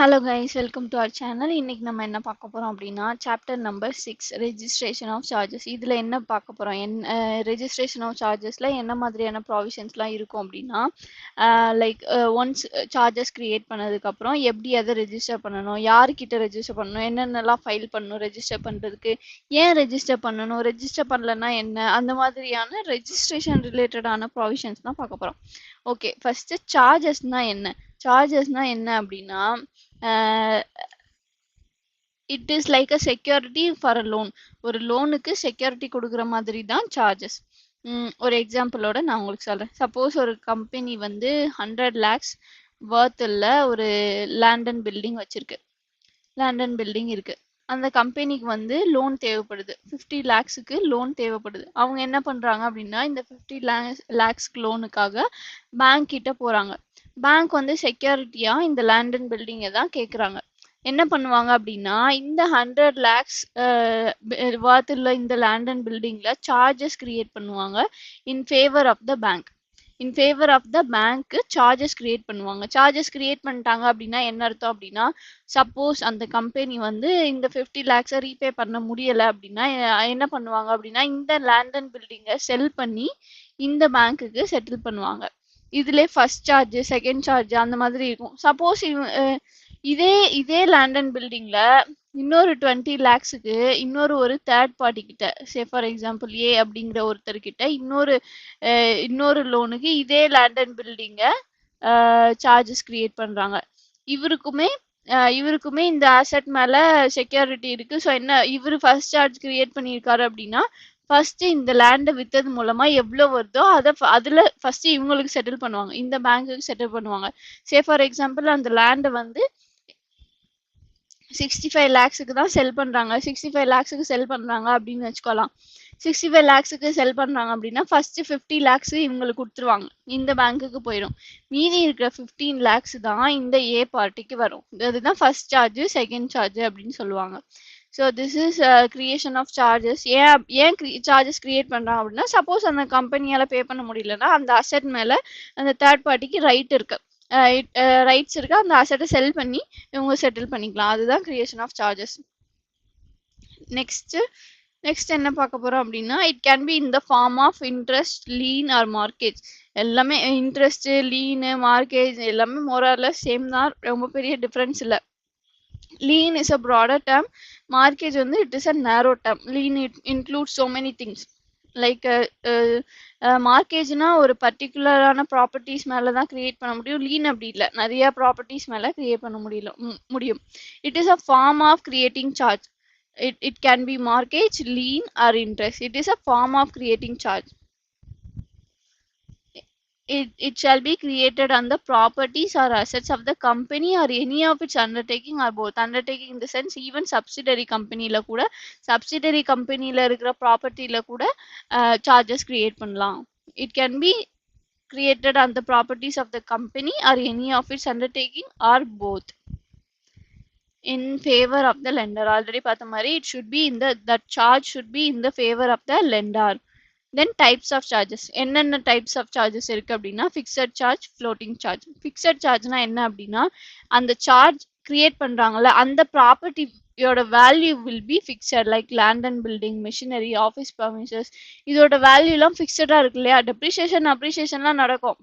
Hello guys, welcome to our channel. இன்னைக்கு நம்ம என்ன பார்க்க போகிறோம் அப்படின்னா chapter number 6 registration of charges. இதில் என்ன பார்க்க போகிறோம், ரெஜிஸ்ட்ரேஷன் ஆஃப் சார்ஜஸில் என்ன மாதிரியான ப்ராவிஷன்ஸ்லாம் இருக்கும் அப்படின்னா, லைக் ஒன்ஸ் சார்ஜஸ் க்ரியேட் பண்ணதுக்கப்புறம் எப்படி அதை ரெஜிஸ்டர் பண்ணணும், யார்கிட்ட ரெஜிஸ்டர் பண்ணணும், என்னென்னலாம் ஃபைல் பண்ணணும் ரெஜிஸ்டர் பண்ணுறதுக்கு, ஏன் ரெஜிஸ்டர் பண்ணணும், ரெஜிஸ்டர் பண்ணலன்னா என்ன, அந்த மாதிரியான ரெஜிஸ்ட்ரேஷன் ரிலேட்டடான ப்ராவிஷன்ஸ் தான் பார்க்க போகிறோம். ஓகே, ஃபஸ்ட்டு சார்ஜஸ்னால் என்ன? சார்ஜஸ்னால் என்ன அப்படின்னா, it is like a security for a loan. ஒரு லோனுக்கு செக்யூரிட்டி கொடுக்குற மாதிரி தான் சார்ஜஸ். ஒரு எக்ஸாம்பிளோட நான் உங்களுக்கு சொல்கிறேன். சப்போஸ் ஒரு கம்பெனி வந்து 100 lakhs வர்த்தில் ஒரு லேண்ட் அண்ட் பில்டிங் வச்சுருக்கு. லேண்ட் அண்ட் பில்டிங் இருக்குது. அந்த கம்பெனிக்கு வந்து லோன் தேவைப்படுது. 50 lakhsக்கு லோன் தேவைப்படுது. அவங்க என்ன பண்ணுறாங்க அப்படின்னா, இந்த 50 lakhsக்கு லோனுக்காக பேங்க் கிட்ட போகிறாங்க. பேங்க் வந்து செக்யூரிட்டியா இந்த லேண்ட் அண்ட் பில்டிங்கை தான் கேட்குறாங்க. என்ன பண்ணுவாங்க அப்படின்னா, இந்த 100 lakhs வார்த்தில் இந்த லேண்ட் அண்ட் பில்டிங்கில் சார்ஜஸ் கிரியேட் பண்ணுவாங்க in favour of the bank. In favour of the பேங்க்கு சார்ஜஸ் கிரியேட் பண்ணுவாங்க. சார்ஜஸ் கிரியேட் பண்ணிட்டாங்க அப்படின்னா என்ன அர்த்தம் அப்படின்னா, சப்போஸ் அந்த கம்பெனி வந்து இந்த 50 lakhs ரீபே பண்ண முடியலை அப்படின்னா என்ன பண்ணுவாங்க அப்படின்னா, இந்த லேண்ட் அண்ட் பில்டிங்கை செல் பண்ணி இந்த பேங்க்குக்கு செட்டில் பண்ணுவாங்க. இதுல ஃபர்ஸ்ட் சார்ஜ், செகண்ட் சார்ஜ் அந்த மாதிரி இருக்கும். சப்போஸ் இதே லேண்ட் அண்ட் பில்டிங்ல இன்னொரு 20 lakhsக்கு இன்னொரு ஒரு தேர்ட் பார்ட்டி கிட்ட, சே ஃபார் எக்ஸாம்பிள் ஏ அப்படிங்கிற ஒருத்தர்கிட்ட இன்னொரு லோனுக்கு இதே லேண்ட் அண்ட் பில்டிங்க சார்ஜஸ் கிரியேட் பண்றாங்க. இவருக்குமே இந்த அசெட் மேல செக்யூரிட்டி இருக்கு. ஸோ என்ன, இவர் ஃபர்ஸ்ட் சார்ஜ் கிரியேட் பண்ணியிருக்காரு அப்படின்னா, ஃபர்ஸ்ட் இந்த லேண்டை வித்தது மூலமா எவ்வளோ வருதோ அதுல ஃபர்ஸ்ட் இவங்களுக்கு செட்டில் பண்ணுவாங்க, இந்த பேங்க்குக்கு செட்டில் பண்ணுவாங்க. சே ஃபார் எக்ஸாம்பிள் அந்த லேண்டை வந்து 65 lakhsக்கு தான் செல் பண்றாங்க. 65 lakhsக்கு செல் பண்றாங்க அப்படின்னு வச்சுக்கலாம். 65 lakhsக்கு செல் பண்றாங்க அப்படின்னா ஃபர்ஸ்ட் 50 lakhs இவங்களுக்கு கொடுத்துருவாங்க, இந்த பேங்க்குக்கு போயிடும். மீதி இருக்கிற 15 lakhs தான் இந்த ஏ பார்ட்டிக்கு வரும். அதுதான் ஃபர்ஸ்ட் சார்ஜ், செகண்ட் சார்ஜ் அப்படின்னு சொல்லுவாங்க. So this is creation of charges. ஏன் சார்ஜஸ் கிரியேட் பண்ணுறாங்க அப்படின்னா, சப்போஸ் அந்த கம்பெனியால் பே பண்ண முடியலன்னா அந்த அசெட் மேலே அந்த தேர்ட் பார்ட்டிக்கு ரைட் இருக்கு, ரைட்ஸ் இருக்கு. அந்த அசெட்டை செல் பண்ணி இவங்க செட்டில் பண்ணிக்கலாம். அதுதான் கிரியேஷன் ஆஃப் சார்ஜஸ். நெக்ஸ்ட் என்ன பார்க்க போறோம் அப்படின்னா, it can be in the form of interest, lien or mortgage. எல்லாமே இன்ட்ரெஸ்ட், லீனு, மார்க்கேஜ் எல்லாமே மோரார்லெஸ் சேம் தான், ரொம்ப பெரிய டிஃப்ரென்ஸ் இல்லை. Lean is a broader term. Mortgage வந்து it is a narrow term. Lean it includes so many things. Like மார்க்கேஜ்னா ஒரு பர்டிகுலரான properties மேலே தான் கிரியேட் பண்ண முடியும். லீன் அப்படி இல்லை, நிறைய ப்ராப்பர்ட்டிஸ் மேலே கிரியேட் பண்ண முடியும். It is a form of creating charge. It can be mortgage, lien or interest. It is a form of creating charge. It shall be created on the properties or assets of the company or any of its undertaking or both. Undertaking in the sense even subsidiary company la kuda, subsidiary company la irukra property la kuda charges create பண்ணலாம். It can be created on the properties of the company or any of its undertaking or both in favor of the lender. Already பார்த்த மாதிரி it should be in that charge should be in the favor of the lender. Then types of charges. என்னென்ன types of charges இருக்குது அப்படின்னா, fixed charge, floating charge. Fixed சார்ஜ்னா என்ன அப்படின்னா, அந்த charge create பண்ணுறாங்கல்ல அந்த ப்ராப்பர்ட்டியோட value will be fixed. Like land and building, machinery, office permissions, இதோட வேல்யூலாம் ஃபிக்ஸடாக இருக்கு இல்லையா. அப்ரிசியேஷன்லாம் நடக்கும்.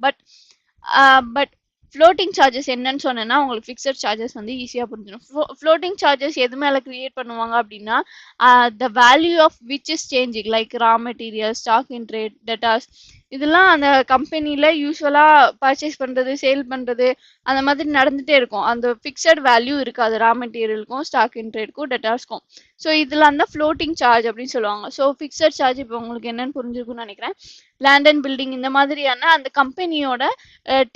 பட் ஃப்ளோட்டிங் சார்ஜஸ் என்னன்னு சொன்னேன்னா உங்களுக்கு ஃபிக்ஸட் சார்ஜஸ் வந்து ஈஸியாக புரிஞ்சிடும். ஃப்ளோட்டிங் சார்ஜஸ் எது மேலே கிரியேட் பண்ணுவாங்க அப்படின்னா, the value of which is changing. Like raw material, stock in trade, debtors, இதெல்லாம் அந்த கம்பெனியில் யூஸ்வலாக பர்ச்சேஸ் பண்ணுறது, சேல் பண்ணுறது அந்த மாதிரி நடந்துகிட்டே இருக்கும். அந்த ஃபிக்ஸட் வேல்யூ இருக்காது ரா மெட்டீரியலுக்கும், ஸ்டாக் இன் ட்ரேட்க்கும், டெட்டாஸ்க்கும். ஸோ இதெல்லாம் தான் ஃப்ளோட்டிங் சார்ஜ் அப்படின்னு சொல்லுவாங்க. ஸோ ஃபிக்ஸட் சார்ஜ் இப்போ உங்களுக்கு என்னன்னு புரிஞ்சிருக்குன்னு நினைக்கிறேன். லேண்ட் அண்ட் பில்டிங் இந்த மாதிரியான அந்த கம்பெனியோட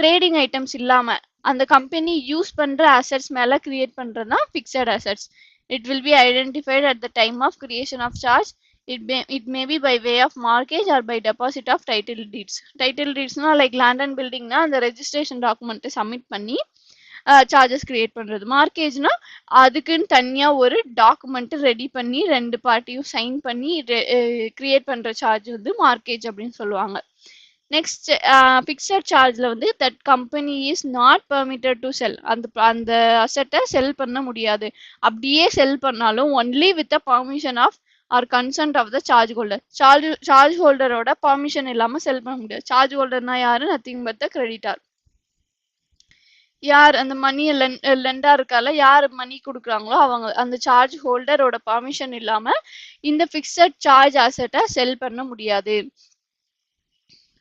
ட்ரேடிங் ஐட்டம்ஸ் இல்லாமல் அந்த கம்பெனி யூஸ் பண்ணுற அசெட்ஸ் மேலே கிரியேட் பண்ணுறது தான் fixed assets. It will be identified at the time of creation of charge. It may be by way of mortgage or by deposit of title deeds. Title deeds na like land and building na அந்த registration document submit பண்ணி charges create பண்ணுறது. மார்க்கேஜ்னா அதுக்குன்னு தனியாக ஒரு document ready பண்ணி ரெண்டு பார்ட்டியும் சைன் பண்ணி கிரியேட் பண்ணுற சார்ஜ் வந்து மார்க்கேஜ் அப்படின்னு சொல்லுவாங்க. நெக்ஸ்ட் ஃபிக்ஸட் சார்ஜ்ல வந்து that company is not permitted to sell, அந்த அசெட்டை செல் பண்ண முடியாது. அப்படியே செல் பண்ணாலும் only with the permission of or consent of the charge holder. Charge ஹோல்டரோட பர்மிஷன் இல்லாம செல் பண்ண முடியாது. சார்ஜ் ஹோல்டர்னா யாரு? Nothing but the creditor. யார் அந்த மணியை லெண்டா இருக்கால, யார் மணி கொடுக்குறாங்களோ அவங்க, அந்த சார்ஜ் ஹோல்டரோட பர்மிஷன் இல்லாம இந்த ஃபிக்ஸட் சார்ஜ் அசெட்டை செல் பண்ண முடியாது.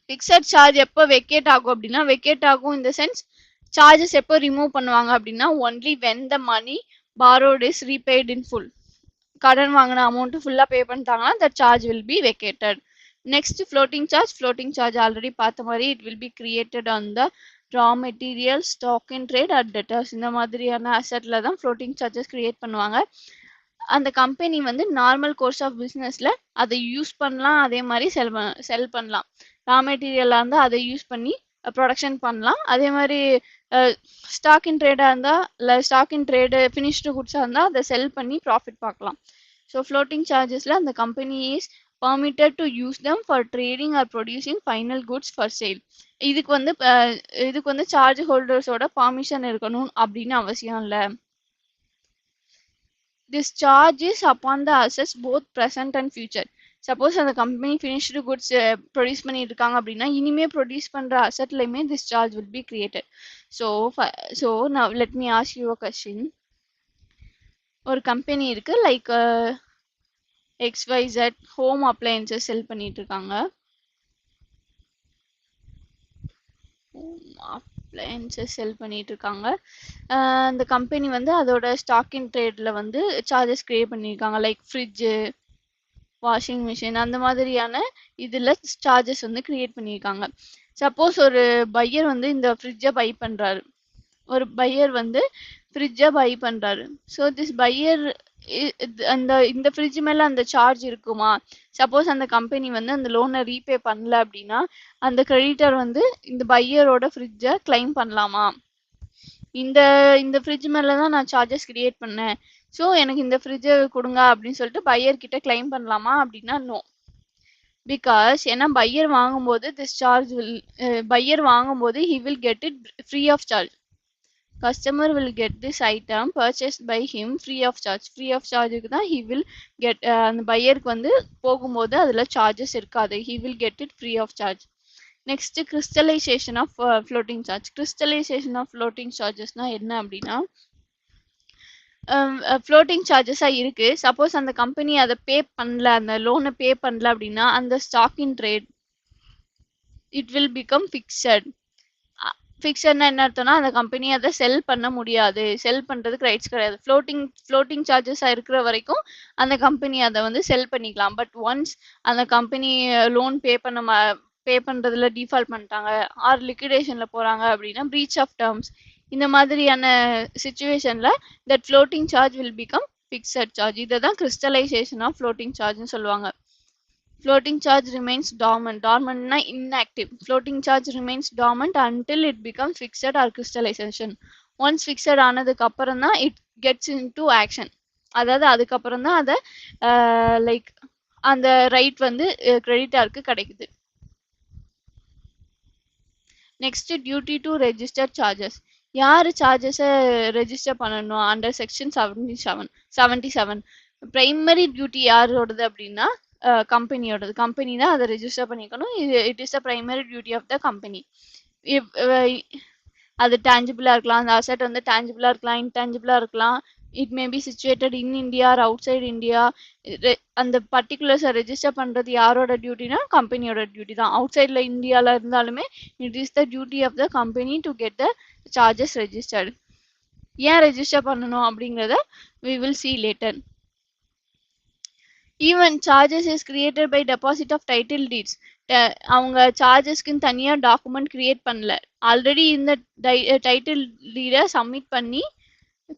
ஃபிக்ஸட் சார்ஜ் எப்போ வெக்கேட் ஆகும் அப்படின்னா, வெக்கேட் ஆகும் இந்த சென்ஸ் சார்ஜஸ் எப்போ ரிமூவ் பண்ணுவாங்க அப்படின்னா, only when the money borrowed is repaid in full. கடன் வாங்கின அமௌண்ட் ஃபுல்லா பே பண்ணிட்டாங்கன்னா the charge will be vacated. Next floating charge. floating charge already பார்த்த மாதிரி it will be created on the raw material, stock in trade or debtors. இந்த மாதிரியான அசெட்ல தான் floating charges create பண்ணுவாங்க. அந்த கம்பெனி வந்து நார்மல் கோர்ஸ் ஆஃப் பிஸ்னஸ்ல அதை use பண்ணலாம், அதே மாதிரி செல் பண்ணலாம். ரா மெட்டீரியலாக இருந்தால் அதை யூஸ் பண்ணி ப்ரொடக்ஷன் பண்ணலாம். அதே மாதிரி ஸ்டாக் இன் ட்ரேடாக இருந்தால், இல்லை ஸ்டாக் இன் ட்ரேடு ஃபினிஷ்டு குட்ஸாக இருந்தால் அதை செல் பண்ணி ப்ராஃபிட் பார்க்கலாம். ஸோ ஃப்ளோட்டிங் சார்ஜஸில் அந்த company is permitted to use them for trading or producing final goods for sale. இதுக்கு வந்து சார்ஜ் ஹோல்டர்ஸோட பர்மிஷன் இருக்கணும் அப்படின்னு அவசியம் இல்லை. This charge is upon the assets both present and future. Suppose அந்த கம்பெனி ஃபினிஷ்டு குட்ஸ் ப்ரொடியூஸ் பண்ணிட்டு இருக்காங்க அப்படின்னா, இனிமே ப்ரொடியூஸ் பண்ற அசெட்லையுமே this charge will be created. So now let me ask you a question. ஒரு கம்பெனி இருக்கு, லைக் XYZ ஹோம் அப்ளையன்சஸ் செல் பண்ணிட்டு இருக்காங்க. அப்ளையன்சஸ் செல் பண்ணிட்டு இருக்காங்க. அந்த கம்பெனி வந்து அதோட ஸ்டாக் இன் ட்ரேட்ல வந்து சார்ஜஸ் கிரியேட் பண்ணியிருக்காங்க. லைக் ஃப்ரிட்ஜு, வாஷிங் மிஷின், அந்த மாதிரியான இதில் சார்ஜஸ் வந்து கிரியேட் பண்ணியிருக்காங்க. சப்போஸ் ஒரு பையர் வந்து இந்த ஃப்ரிட்ஜை பை பண்ணுறாரு. ஒரு பையர் வந்து ஃப்ரிட்ஜை பை பண்ணுறாரு. ஸோ திஸ் பையர் இந்த ஃப்ரிட்ஜ் மேலே அந்த சார்ஜ் இருக்குமா? சப்போஸ் அந்த கம்பெனி வந்து அந்த லோனை ரீபே பண்ணல அப்படின்னா, அந்த கிரெடிட்டர் வந்து இந்த பையரோட ஃப்ரிட்ஜை கிளைம் பண்ணலாமா? இந்த ஃப்ரிட்ஜ் மேலே தான் நான் சார்ஜஸ் கிரியேட் பண்ணேன், ஸோ எனக்கு இந்த ஃப்ரிட்ஜை கொடுங்க அப்படின்னு சொல்லிட்டு பையர் கிட்ட கிளைம் பண்ணலாமா அப்படின்னா நோ. பிகாஸ் ஏன்னா பையர் வாங்கும்போது திஸ் சார்ஜ் பையர் வாங்கும்போது he will get it free of charge. Customer will get this item purchased by him free of charge. Free of charge தான் he will get. அந்த பையருக்கு வந்து போகும்போது அதில் சார்ஜஸ் இருக்காது. he will get it free of charge. Next crystallization of floating charge. Crystallization of floating சார்ஜஸ்னா என்ன அப்படின்னா, floating சார்ஜஸாக இருக்கு. சப்போஸ் அந்த கம்பெனி அதை பே பண்ணல, அந்த லோனை பே பண்ணல அப்படின்னா, அந்த stock in trade it will become fixed. ஃபிக்ஸட்னா என்ன அர்த்தம்னா, அந்த கம்பெனி அதை செல் பண்ண முடியாது, செல் பண்ணுறதுக்கு ரைட்ஸ் கிடையாது. ஃப்ளோட்டிங் சார்ஜஸாக இருக்கிற வரைக்கும் அந்த கம்பெனி அதை வந்து செல் பண்ணிக்கலாம். பட் ஒன்ஸ் அந்த கம்பெனி லோன் பே பண்ணுறதுல டிஃபால்ட் பண்ணிட்டாங்க ஆர் லிக்விடேஷனில் போகிறாங்க அப்படின்னா, பிரீச் ஆஃப் டேர்ம்ஸ், இந்த மாதிரியான சுச்சுவேஷனில் that floating charge will become fixed charge. இதை தான் கிறிஸ்டலைசேஷன் ஆஃப் ஃப்ளோட்டிங் சார்ஜ்னு சொல்லுவாங்க. Floating charge remains dormant. Dormant na inactive. Floating charge remains dormant until it becomes fixed or crystallization. Once fixed ஆனதுக்கு அப்புறம் தான் it gets into action. அதாவது அதுக்கப்புறம் தான் அதை லைக் அந்த ரைட் வந்து கிரெடிட்டாருக்கு கிடைக்குது. Next duty to register charges. யார் சார்ஜஸை ரெஜிஸ்டர் பண்ணணும் அண்டர் செக்ஷன் 77. பிரைமரி டியூட்டி யாரோடது அப்படின்னா கம்பெனியோடது. கம்பெனி தான் அதை ரெஜிஸ்டர் பண்ணிக்கணும். It is the primary duty of the company. அது டேஞ்சிபிளாக இருக்கலாம், அந்த அசெட் வந்து டேஞ்சிபிளாக இருக்கலாம், இன்டேஞ்சிபிளாக இருக்கலாம். It may be situated in India or outside India. அந்த பர்டிகுலர்ஸை ரெஜிஸ்டர் பண்ணுறது யாரோட டியூட்டினா கம்பெனியோட டியூட்டி தான். அவுட் சைடில் இந்தியாவில் இருந்தாலுமே it is the duty of the company to get the charges registered. ஏன் ரெஜிஸ்டர் பண்ணணும் அப்படிங்கிறத we will see later. Even charges is created by deposit of title deeds. அவங்க சார்ஜஸ்க்குன்னு தனியாக டாக்குமெண்ட் கிரியேட் பண்ணல, ஆல்ரெடி இந்த டைட்டில் டீடை சப்மிட் பண்ணி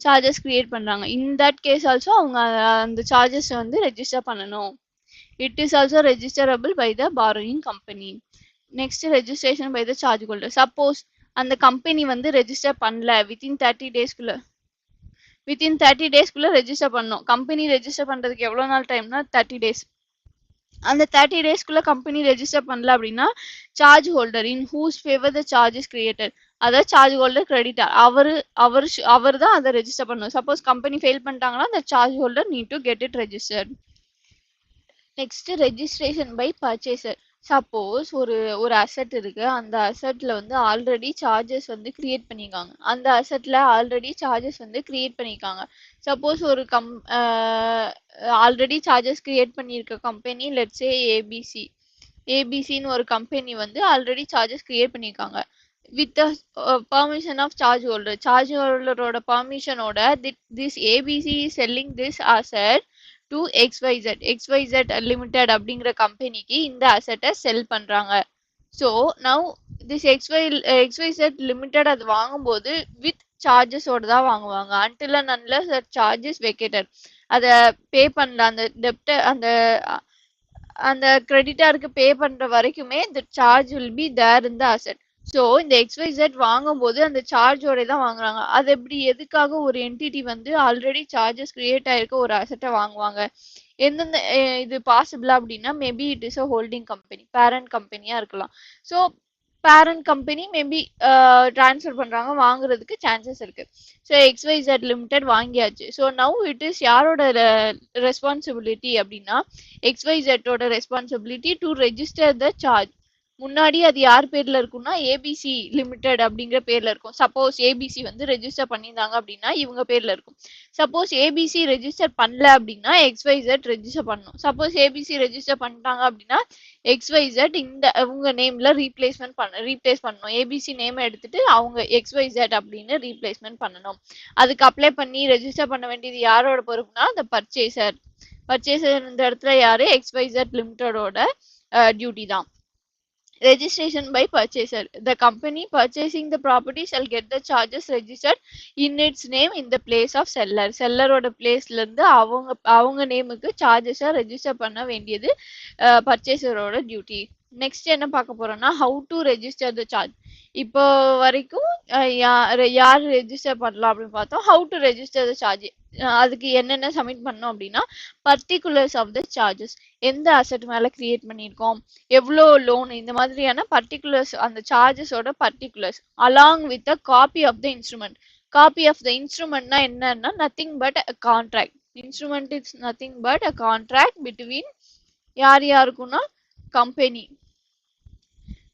charges create பண்ணுறாங்க. In that case also அவங்க அந்த சார்ஜஸ் வந்து ரெஜிஸ்டர் பண்ணணும். It is also registrable by the borrowing company. Next registration by the charge holder. Suppose அந்த கம்பெனி வந்து ரெஜிஸ்டர் பண்ணல வித்தின் 30 டேஸ்க்குள்ள ரெஜிஸ்டர் பண்ணணும். கம்பெனி ரெஜிஸ்டர் பண்ணுறதுக்கு எவ்வளோ நாள் டைம்னா 30 days. அந்த 30 டேஸ்க்குள்ள கம்பெனி ரெஜிஸ்டர் பண்ணல அப்படின்னா charge holder in whose favour the charge is created, அதாவது சார்ஜ் ஹோல்டர் கிரெடிட்டார் அவர் தான் அதை ரெஜிஸ்டர் பண்ணணும். சப்போஸ் கம்பெனி ஃபெயில் பண்ணிட்டாங்கன்னா அந்த charge holder need to get it registered. Next registration by purchaser. Suppose ஒரு அசெட் இருக்கு, அந்த அசெட்ல வந்து ஆல்ரெடி சார்ஜஸ் வந்து கிரியேட் பண்ணியிருக்காங்க. அந்த அசெட்ல ஆல்ரெடி சார்ஜஸ் வந்து கிரியேட் பண்ணியிருக்காங்க. சப்போஸ் ஒரு ஆல்ரெடி சார்ஜஸ் கிரியேட் பண்ணியிருக்க கம்பெனி லெட்ஸே ஏபிசின்னு ஒரு கம்பெனி வந்து ஆல்ரெடி சார்ஜஸ் கிரியேட் பண்ணியிருக்காங்க. வித் பர்மிஷன் ஆஃப் சார்ஜ் ஹோல்டரோட பர்மிஷனோட this ABC is selling this asset to XYZ limited அப்படிங்கிற கம்பெனிக்கு இந்த அசெட்டை செல் பண்றாங்க. So now this XYZ limited அது வாங்கும்போது வித் சார்ஜஸோட தான் வாங்குவாங்க. Until and unless that charges vacated, அதை பே பண்ணல, அந்த டெப்ட அந்த கிரெடிட்டாருக்கு பே பண்ற வரைக்குமே இந்த charge will be there in the asset. So இந்த XYZ வாங்கும்போது அந்த சார்ஜோட தான் வாங்குறாங்க. அது எப்படி, எதுக்காக ஒரு என்டிட்டி வந்து ஆல்ரெடி சார்ஜஸ் கிரியேட் ஆயிருக்க ஒரு அசெட்டை வாங்குவாங்க? எந்தெந்த இது பாசிபிளா அப்படின்னா maybe it is a holding company, parent கம்பெனியா இருக்கலாம். So parent company maybe transfer பண்றாங்க, வாங்குறதுக்கு சான்சஸ் இருக்கு. ஸோ XYZ லிமிடெட் வாங்கியாச்சு. ஸோ நவ் இட் இஸ் யாரோட ரெஸ்பான்சிபிலிட்டி அப்படின்னா XYZ-ஓட responsibility to register the charge. முன்னாடி அது யார் பேர்ல இருக்கும்னா ஏபிசி லிமிடெட் அப்படிங்கிற பேர்ல இருக்கும். சப்போஸ் ஏபிசி வந்து ரெஜிஸ்டர் பண்ணியிருந்தாங்க அப்படின்னா இவங்க பேர்ல இருக்கும். சப்போஸ் ஏபிசி ரெஜிஸ்டர் பண்ணல அப்படின்னா XYZ ரெஜிஸ்டர் பண்ணணும். சப்போஸ் ஏபிசி ரெஜிஸ்டர் பண்ணிட்டாங்க அப்படின்னா XYZ இந்த அவங்க நேம்ல ரீப்ளேஸ் பண்ணணும். ஏபிசி நேம் எடுத்துட்டு அவங்க XYZ அப்படின்னு ரீப்ளேஸ்மெண்ட் பண்ணணும். அதுக்கு அப்ளை பண்ணி ரெஜிஸ்டர் பண்ண வேண்டியது யாரோட பொறுப்புனா அந்த பர்ச்சேசர் இந்த இடத்துல யாரு, XYZ லிமிடெடோட டியூட்டி தான். Registration by purchaser. The company purchasing the property shall get the charges registered in its name in the place of seller. செல்லரோட பிளேஸ்ல இருந்து அவங்க நேமுக்கு சார்ஜஸை ரெஜிஸ்டர் பண்ண வேண்டியது பர்ச்சேசரோட டியூட்டி. நெக்ஸ்ட் என்ன பார்க்க போறோம்னா how to register the charge. இப்போ வரைக்கும் யார் ரெஜிஸ்டர் பண்ணலாம் அப்படின்னு பார்த்தோம். How to register the charge, அதுக்கு என்னென்ன சப்மிட் பண்ணோம் அப்படின்னா பர்டிகுலர்ஸ் ஆஃப் த சார்ஜஸ், எந்த அசெட் மேல கிரியேட் பண்ணியிருக்கோம், எவ்வளோ லோன், இந்த மாதிரியான பர்டிகுலர்ஸ், அந்த சார்ஜஸோட particulars along with a copy of the instrument. Copy of the இன்ஸ்ட்ருமெண்ட்னா என்னன்னா nothing but a contract. Instrument is nothing but a contract between யாருக்குன்னா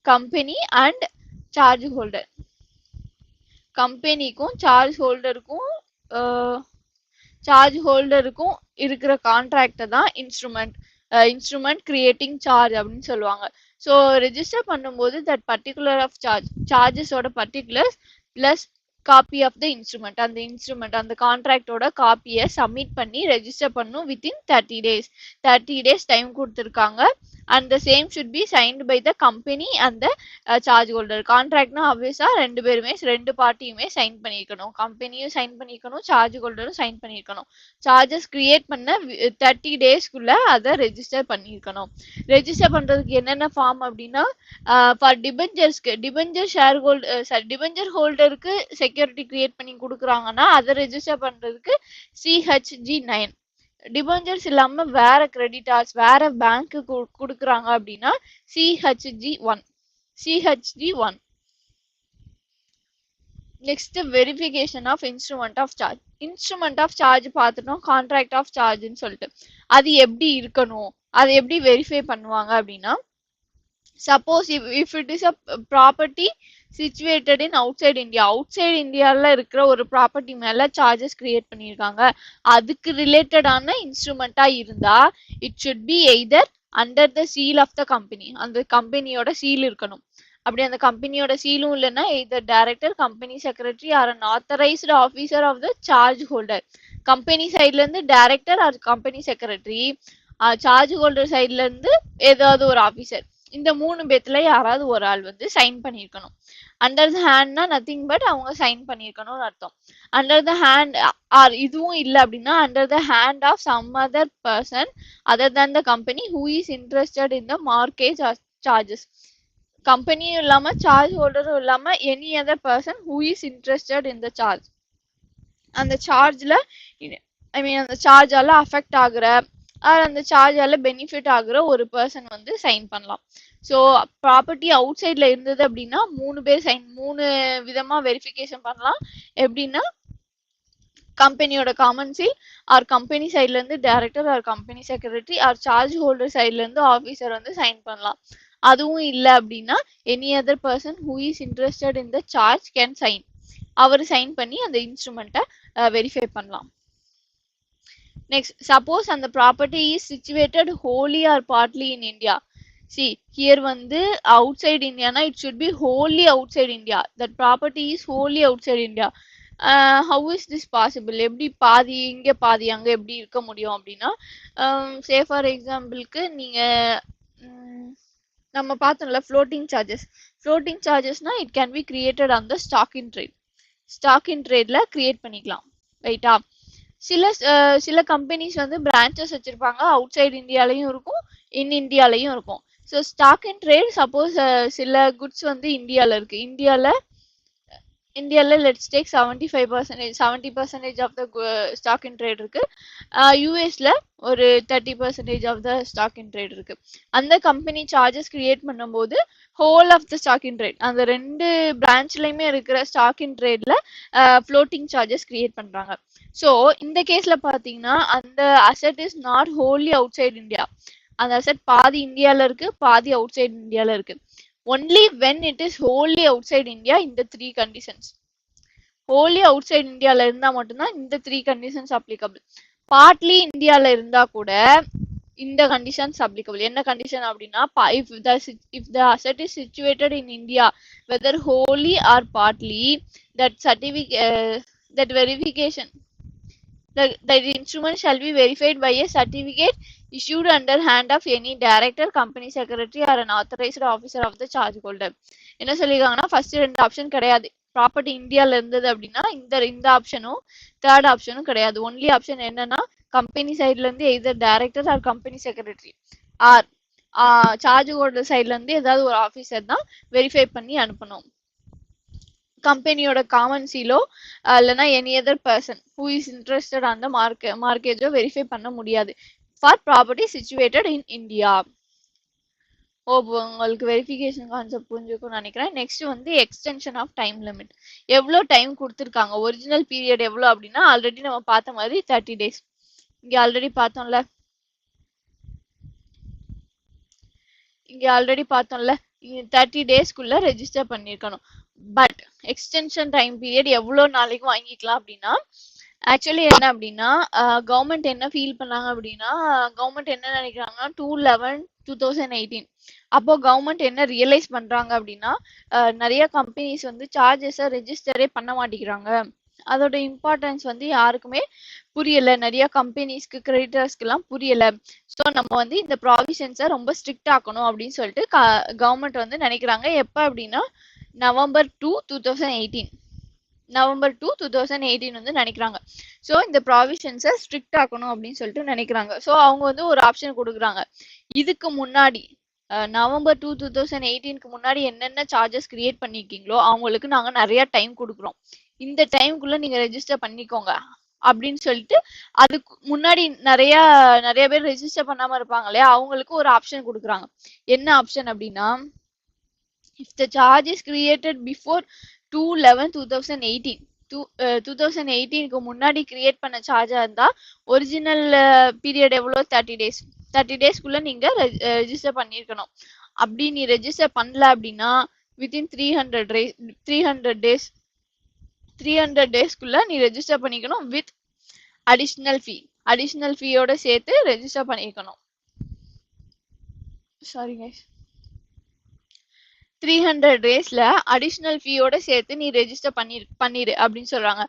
கம்பெனி அண்ட் சார்ஜ் ஹோல்டர். கம்பெனிக்கும் சார்ஜ் ஹோல்டருக்கும் இருக்கிற கான்ட்ராக்ட தான் இன்ஸ்ட்ருமெண்ட் கிரியேட்டிங் சார்ஜ் அப்படின்னு சொல்லுவாங்க. ஸோ ரெஜிஸ்டர் பண்ணும்போது தட் பர்டிகுலர் ஆஃப் சார்ஜஸோட particulars plus copy of the instrument அந்த கான்ட்ராக்டோட காப்பியை சப்மிட் பண்ணி ரெஜிஸ்டர் பண்ணும் வித்தின் 30 days டைம் கொடுத்துருக்காங்க. And the same should be signed by the company and the charge holder. கான்ட்ராக்ட்னா ஆப்வியஸா ரெண்டு பார்ட்டியுமே சைன் பண்ணியிருக்கணும். கம்பெனியும் சைன் பண்ணியிருக்கணும், சார்ஜ் ஹோல்டரும் சைன் பண்ணியிருக்கணும். சார்ஜஸ் கிரியேட் பண்ண 30 daysக்குள்ள அதை ரெஜிஸ்டர் பண்ணியிருக்கணும். ரெஜிஸ்டர் பண்றதுக்கு என்னென்ன ஃபார்ம் அப்படின்னா ஃபார் டிபெஞ்சர்ஸ்க்கு டிபெஞ்சர் ஹோல்டருக்கு செக்யூரிட்டி கிரியேட் பண்ணி கொடுக்குறாங்கன்னா அதை ரெஜிஸ்டர் பண்றதுக்கு CHG9. டிபெஞ்சர்ஸ் இல்லாம வேற கிரெடிட்டார்ஸ் வேற பேங்க்கு கொடுக்குறாங்க அப்படின்னா CHG1. Next verification of instrument of charge பார்த்துட்டோம். கான்ட்ராக்ட் ஆஃப் சார்ஜ்னு சொல்லிட்டு அது எப்படி இருக்கணும், அதை எப்படி வெரிஃபை பண்ணுவாங்க அப்படின்னா suppose if it is a property situated in out இந்தியாவில் இருக்கிற ஒரு ப்ராப்பர்ட்டி மேல சார்ஜஸ் கிரியேட் பண்ணியிருக்காங்க, அதுக்கு ரிலேட்டடான இன்ஸ்ட்ருமெண்டா இருந்தா it should be either under the seal of the company, அந்த கம்பெனியோட சீல் இருக்கணும். அப்படி அந்த கம்பெனியோட சீலும் இல்லைன்னா either director, company secretary or an authorised officer of the charge holder. Company சைட்ல இருந்து director or company secretary, charge holder சைட்ல இருந்து ஏதாவது ஒரு ஆஃபீஸர், இந்த 3 பேத்துல யாராவது ஒரு ஆள் வந்து சைன் பண்ணிருக்கணும். அண்டர் த ஹேண்ட்னா நத்திங் பட் அவங்க சைன் பண்ணிருக்கணும்னு அர்த்தம். அண்டர் த ஹேண்ட் ஆர் இதுவும் இல்லை அப்படின்னா under the hand of some other person other than the company who is interested in the mortgage charges. கம்பெனியும் இல்லாம சார்ஜ் ஹோல்டரும் இல்லாம any other person who is interested in the charge. அந்த சார்ஜ்ல அந்த சார்ஜால அஃபெக்ட் ஆகுற ஆர் அந்த சார்ஜால பெனிஃபிட் ஆகுற ஒரு பர்சன் வந்து சைன் பண்ணலாம். ஸோ ப்ராப்பர்ட்டி அவுட் சைட்ல இருந்தது அப்படின்னா 3 விதமா வெரிஃபிகேஷன் பண்ணலாம். எப்படின்னா கம்பெனியோட காமன் சீல், ஆர் கம்பெனி சைட்ல இருந்து director or company secretary or charge holder சைட்ல இருந்து ஆஃபீஸர் வந்து சைன் பண்ணலாம். அதுவும் இல்லை அப்படின்னா any other person who is interested in the charge can sign. அவர் சைன் பண்ணி அந்த இன்ஸ்ட்ருமெண்ட்டை வெரிஃபை பண்ணலாம். Next, suppose and the property is situated wholly or partly in India. See, here வந்து outside India na, it should be wholly outside India. That property is wholly outside India. How is this possible? எப்படி பாதி இங்க பாதி அங்க எப்படி இருக்க முடியும் அப்படின்னா, say for example-க்கு நீங்க நம்ம பார்த்தோம்ல floating charges. Floating charges-னா it can be created on the stock in trade. Stock in trade-ல create பண்ணிக்கலாம். ரைட்டா? சில கம்பெனிஸ் வந்து பிரான்ச்சஸ் வச்சிருப்பாங்க, அவுட் சைடு இந்தியாலையும் இருக்கும், இன் இந்தியாலையும் இருக்கும். So stock and trade suppose சில குட்ஸ் வந்து இந்தியாவில் let's take 70% of the stock in trade இருக்கு. யூஎஸ்ல ஒரு 30% of the stock in trade இருக்கு. அந்த கம்பெனி சார்ஜஸ் கிரியேட் பண்ணும்போது whole of the stock in trade, அந்த 2 பிரான்ச்லயுமே இருக்கிற ஸ்டாக் இன் ட்ரேட்ல ஃப்ளோட்டிங் சார்ஜஸ் கிரியேட் பண்றாங்க. ஸோ இந்த கேஸ்ல பாத்தீங்கன்னா அந்த asset is not wholly outside India. அந்த அசெட் பாதி இந்தியால இருக்கு, பாதி அவுட் சைட் இந்தியால இருக்கு. Only when it is wholly outside India இந்த 3 கண்டிஷன்ஸ். ஹோல்லி அவுட் சைட் இந்தியால இருந்தா மட்டும்தான் இந்த 3 கண்டிஷன்ஸ் அப்ளிகபிள். பார்ட்லி இந்தியால இருந்தா கூட இந்த கண்டிஷன்ஸ் அப்ளிகபிள். என்ன கண்டிஷன் அப்படின்னா, if the asset is situated in India whether wholly or partly, that verification, the instrument shall be verified by a certificate issued under hand of any director, company secretary or an authorized officer of the charge holder. என்ன சொல்லிருக்காங்கன்னா, first 2 option கிடையாது. Property இந்தியால இருந்தது அப்படின்னா இந்த ஆப்ஷனும் third ஆப்ஷனும் கிடையாது. Only option என்னன்னா, கம்பெனி சைட்ல இருந்து either director or company secretary or charge holder சைட்ல இருந்து ஏதாவது ஒரு ஆஃபீஸர் தான் வெரிஃபை பண்ணி அனுப்பணும். கம்பெனியோட காமன் சீலோ இல்லைன்னா any other person who is interested on the மார்க்கேஜோ வெரிஃபை பண்ண முடியாது for property situated in India. உங்களுக்கு வெரிஃபிகேஷன் கான்செப்ட் புரிஞ்சுக்கும்னு நினைக்கிறேன். நெக்ஸ்ட் வந்து எக்ஸ்டென்ஷன் ஆஃப் டைம் லிமிட். எவ்வளோ டைம் கொடுத்துருக்காங்க, ஒரிஜினல் பீரியட் எவ்வளோ அப்படின்னா ஆல்ரெடி நம்ம பார்த்த மாதிரி 30 days. இங்க ஆல்ரெடி பார்த்தோம்ல 30 daysக்குள்ள ரெஜிஸ்டர் பண்ணிருக்கணும். பட் எக்ஸ்டென்ஷன் டைம் பீரியட் எவ்வளோ நாளைக்கு வாங்கிக்கலாம் அப்படின்னா, ஆக்சுவலி என்ன அப்படின்னா கவர்மெண்ட் என்ன ஃபீல் பண்ணாங்க அப்படின்னா, கவர்மெண்ட் என்ன நினைக்கிறாங்கன்னா 2/11/2018 அப்போ கவர்மெண்ட் என்ன ரியலைஸ் பண்றாங்க அப்படின்னா, நிறைய கம்பெனிஸ் வந்து சார்ஜஸை ரெஜிஸ்டரே பண்ண மாட்டேங்கிறாங்க. அதோட இம்பார்ட்டன்ஸ் வந்து யாருக்குமே புரியல, நிறைய கம்பெனிஸ்க்கு கிரெடிட்டர்ஸ்க்கு எல்லாம் புரியல. ஸோ நம்ம வந்து இந்த ப்ராவிஷன்ஸை ரொம்ப ஸ்ட்ரிக்ட் ஆக்கணும் அப்படின்னு சொல்லிட்டு கவர்மெண்ட் வந்து நினைக்கிறாங்க. எப்போ அப்படின்னா November 2, 2018 வந்து நினைக்கிறாங்க. ஸோ இந்த ப்ராவிஷன்ஸை ஸ்ட்ரிக்ட் ஆக்கணும் அப்படின்னு சொல்லிட்டு நினைக்கிறாங்க. ஸோ அவங்க வந்து ஒரு ஆப்ஷன் கொடுக்குறாங்க. இதுக்கு முன்னாடி November 2, 2018க்கு முன்னாடி என்னென்ன சார்ஜஸ் கிரியேட் பண்ணிருக்கீங்களோ அவங்களுக்கு நாங்கள் நிறைய டைம் கொடுக்குறோம், இந்த டைமுக்குள்ள நீங்க ரெஜிஸ்டர் பண்ணிக்கோங்க அப்படின்னு சொல்லிட்டு அதுக்கு முன்னாடி நிறைய பேர் ரெஜிஸ்டர் பண்ணாம இருப்பாங்க இல்லையா, அவங்களுக்கு ஒரு ஆப்ஷன் கொடுக்குறாங்க. என்ன ஆப்ஷன் அப்படின்னா, if the charge is created before 2/11/2018 2018க்கு முன்னாடி கிரியேட் பண்ண சார்ஜா இருந்தா ஒரிஜினல் பீரியட் எவ்வளோ 30 days. 30 daysக்குள்ள நீங்க ரெஜிஸ்டர் பண்ணிருக்கணும். அப்படி நீ ரெஜிஸ்டர் பண்ணல அப்படின்னா வித்தின் 300 daysக்குள்ள நீ ரெஜிஸ்டர் பண்ணிக்கணும் வித் அடிஷனல் ஃபீயோட சேர்த்து ரெஜிஸ்டர் பண்ணிக்கணும். சாரி கைஸ், 300 daysல அடிஷனல் ஃபீயோட சேர்த்து நீ ரெஜிஸ்டர் பண்ணிரு அப்படின்னு சொல்றாங்க.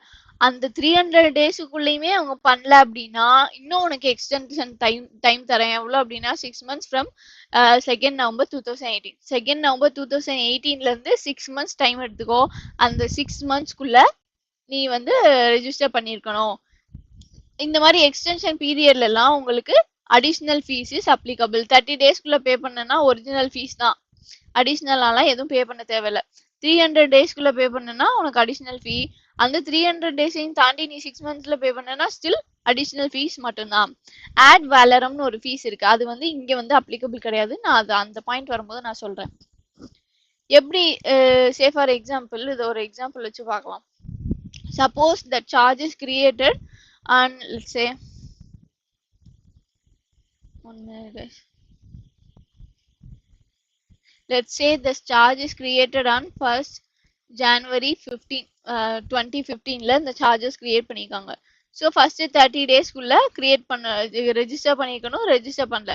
அந்த 300 daysக்குள்ளயுமே அவங்க பண்ணல அப்படின்னா இன்னும் உனக்கு எக்ஸ்டென்ஷன் டைம் தரேன். எவ்வளோ அப்படின்னா 6 months from 2nd November 2018. 2nd November 2018ல இருந்து 6 months டைம் எடுத்துக்கோ. அந்த 6 monthsக்குள்ள நீ வந்து ரெஜிஸ்டர் பண்ணிருக்கணும். இந்த மாதிரி எக்ஸ்டென்ஷன் பீரியட்ல எல்லாம் உங்களுக்கு அடிஷனல் ஃபீஸ் இஸ் அப்ளிகபிள். 30 daysக்குள்ள பே பண்ணனா ஒரிஜினல் ஃபீஸ் தான், அடிஷனலாலாம் எதுவும் பே பண்ண தேவையில்ல. 300 டேஸ்க்குள்ள பே பண்ணனா உனக்கு அடிஷனல் ஃபீ. அந்த 300 டேஸையும் தாண்டி நீ 6 மந்த்ஸ்ல பே பண்ணனா ஸ்டில் அடிஷனல் ஃபீஸ் மட்டும்தான். ஆட் வேலரம்னு ஒரு ஃபீஸ் இருக்கு, அது வந்து இங்க வந்து அப்ளிகபிள் கிடையாது. நான் அது அந்த பாயிண்ட் வரும்போது நான் சொல்றேன். எப்படி சே ஃபார் எக்ஸாம்பிள் இது ஒரு எக்ஸாம்பிள் வச்சு பார்க்கலாம். Suppose the charge is created and let's say the charge is created on 1st January 2015ல இந்த சார்ஜஸ் கிரியேட் பண்ணிருக்காங்க. ஸோ ஃபர்ஸ்ட் 30 டேஸ்க்குள்ள கிரியேட் பண்ண ரெஜிஸ்டர் பண்ணிருக்கணும், ரெஜிஸ்டர் பண்ணல.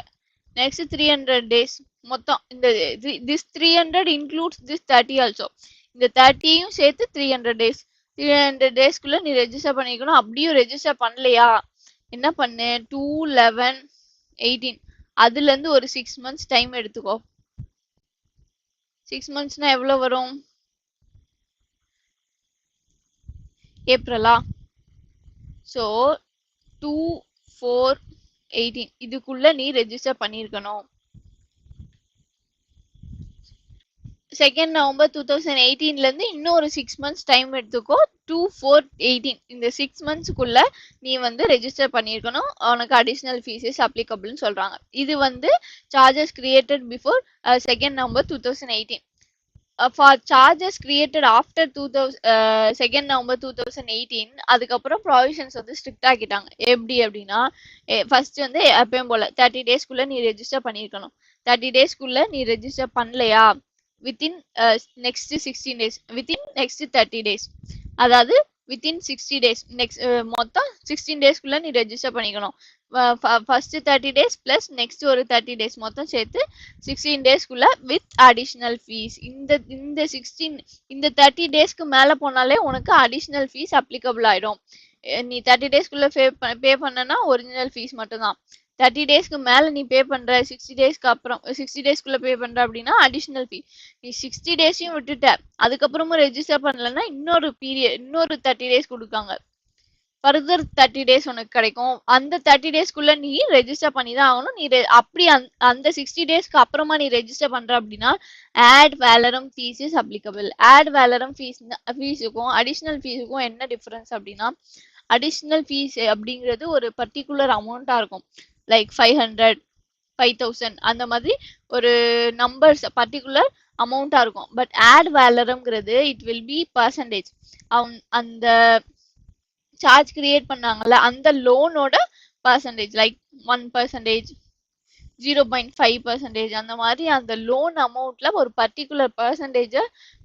நெக்ஸ்ட் 300 டேஸ் மொத்தம் இந்த திஸ் 300 இன்க்ளூட்ஸ் திஸ் 30 ஆல்சோ. இந்த 30யும் சேர்த்து 300 டேஸ். 300 டேஸ்க்குள்ள நீ ரெஜிஸ்டர் பண்ணிக்கணும். அப்படியும் ரெஜிஸ்டர் பண்ணலையா என்ன பண்ணு, 2/11/18 அதுல இருந்து ஒரு 6 மந்த்ஸ் டைம் எடுத்துக்கோ. 6 மந்த்ஸ்னா எவ்வளவு வரும்? ஏப்ரலா? ஸோ 2/4/18 இதுக்குள்ள நீ ரெஜிஸ்டர் பண்ணிருக்கணும். 2nd November 2018ல இருந்து இன்னும் ஒரு 6 மந்த்ஸ் டைம் எடுத்துக்கோ. 2/4/18 இந்த 6 மந்த்ஸ்க்குள்ள நீ வந்து ரெஜிஸ்டர் பண்ணிருக்கணும். உனக்கு அடிஷனல் ஃபீஸஸ் அப்ளிகபிள்னு சொல்றாங்க. இது வந்து charges created before 2nd November 2018. For charges created after 2nd November 2018 அதுக்கப்புறம் ப்ராவிஷன்ஸ் வந்து ஸ்ட்ரிக்ட் ஆக்கிட்டாங்க. எப்படி அப்படின்னா ஃபர்ஸ்ட் வந்து எப்பயும் போல 30 டேஸ்க்குள்ள நீ ரெஜிஸ்டர் பண்ணிருக்கணும். 30 டேஸ்க்குள்ள நீ ரெஜிஸ்டர் பண்ணலையா within next 16 days, within next 30 days, அதாவது வித்தின் 60 டேஸ், நெக்ஸ்ட் மொத்தம் 16 டேஸ்க்குள்ள நீ ரெஜிஸ்டர் பண்ணிக்கணும். ஃபர்ஸ்ட் 30 டேஸ் பிளஸ் நெக்ஸ்ட் ஒரு 30 டேஸ் மொத்தம் சேர்த்து 16 டேஸ்க்குள்ள வித் அடிஷனல் ஃபீஸ். இந்த 30 டேஸ்க்கு மேல போனாலே உனக்கு அடிஷனல் ஃபீஸ் அப்ளிகபிள் ஆயிடும். நீ 30 டேஸ்க்குள்ள பே பண்ணனா ஒரிஜினல் ஃபீஸ் மட்டும்தான். 30 டேஸ்க்கு மேல நீ பே பண்ற, 60 டேஸ்க்கு அப்புறம் 60 டேஸ்க்குள்ள பே பண்ற அப்படின்னா அடிஷனல் ஃபீ. நீ 60 டேஸையும் விட்டுட்ட அதுக்கப்புறமும் ரெஜிஸ்டர் பண்ணலன்னா இன்னொரு 30 டேஸ் கொடுக்காங்க. ஃபர்தர் 30 டேஸ் உனக்கு கிடைக்கும். அந்த 30 டேஸ்க்குள்ள நீ ரெஜிஸ்டர் பண்ணி தான் ஆகணும். நீ அப்படி அந்த 60 டேஸ்க்கு அப்புறமா நீ ரெஜிஸ்டர் பண்ற அப்படின்னா ad valorem fees is applicable. Ad valorem ஃபீஸுக்கும் அடிஷனல் ஃபீஸுக்கும் என்ன டிஃபரன்ஸ் அப்படின்னா, அடிஷனல் ஃபீஸ் அப்படிங்கிறது ஒரு பர்டிகுலர் அமௌண்ட்டா இருக்கும். லைக் 500, 5000 அந்த மாதிரி ஒரு நம்பர்ஸ் பர்டிகுலர் அமௌண்ட்டா இருக்கும். பட் ஆட் வேலரம்ங்கிறது இட் வில் பி பர்சன்டேஜ். அந்த சார்ஜ் கிரியேட் பண்ணாங்கல்ல அந்த லோனோட பர்சன்டேஜ், லைக் 1%, 0.5% அந்த மாதிரி அந்த லோன் அமௌண்ட்ல ஒரு பர்டிகுலர் பர்சன்டேஜ